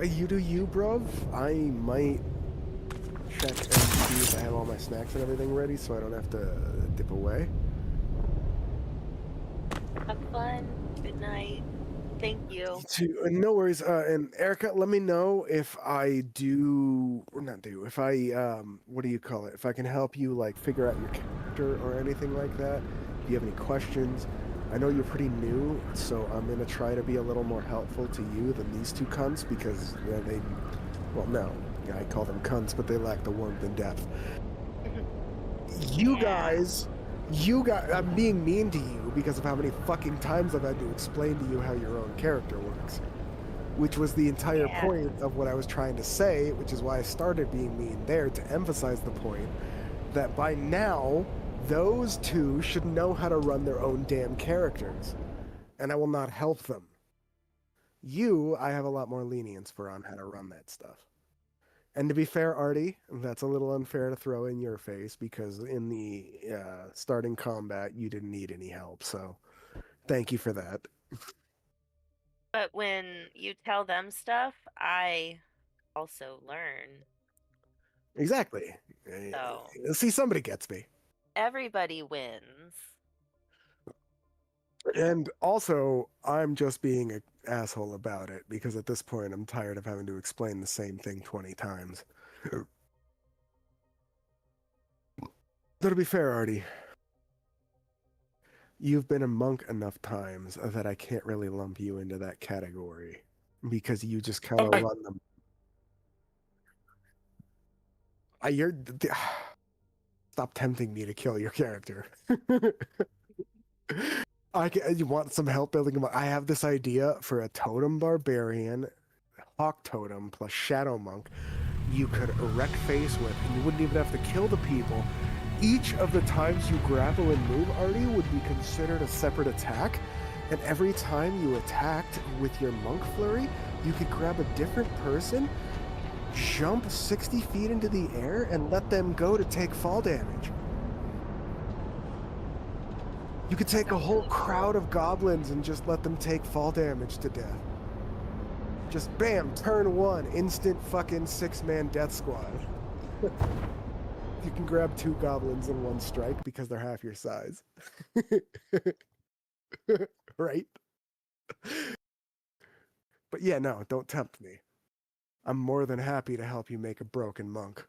You do you, bruv. I might check and see if I have all my snacks and everything ready, so I don't have to dip away. Have fun. Good night. Thank you. No worries. And Erica, let me know if I do, or not do, if I, what do you call it? If I can help you, like, figure out your character or anything like that. If you have any questions. I know you're pretty new, so I'm going to try to be a little more helpful to you than these two cunts, because they, well, no, I call them cunts, but they lack the warmth and depth. You guys, I'm being mean to you because of how many fucking times I've had to explain to you how your own character works. Which was the entire point of what I was trying to say, which is why I started being mean there, to emphasize the point that by now, those two should know how to run their own damn characters. And I will not help them. You, I have a lot more lenience for on how to run that stuff. And to be fair, Artie, that's a little unfair to throw in your face, because in the starting combat, you didn't need any help, so thank you for that. But when you tell them stuff, I also learn. Exactly. So, see, somebody gets me. Everybody wins. And also, I'm just being an asshole about it, because at this point, I'm tired of having to explain the same thing 20 times. Though to be fair, Artie, you've been a monk enough times that I can't really lump you into that category, because you just kind of run them. Stop tempting me to kill your character. You want some help building them? I have this idea for a totem barbarian, hawk totem plus shadow monk. You could erect face with, and you wouldn't even have to kill the people. Each of the times you grapple and move, Artie, would be considered a separate attack. And every time you attacked with your monk flurry, you could grab a different person, jump 60 feet into the air, and let them go to take fall damage. You could take a whole crowd of goblins and just let them take fall damage to death. Just bam, turn one, instant fucking 6-man death squad. You can grab 2 goblins in one strike because they're half your size. Right? But yeah, no, don't tempt me. I'm more than happy to help you make a broken monk.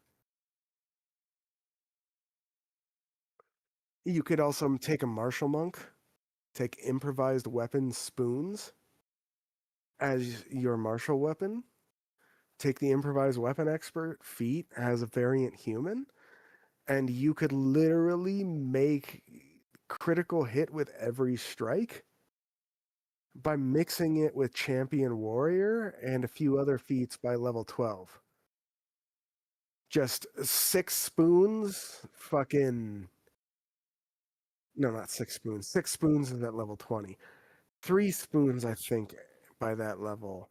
You could also take a martial monk, take improvised weapon spoons as your martial weapon, take the improvised weapon expert feat as a variant human, and you could literally make critical hit with every strike by mixing it with champion warrior and a few other feats by level 12. Just 6 spoons, fucking... No, not 6 spoons. 6 spoons is at level 20. 3 spoons, I think, by that level.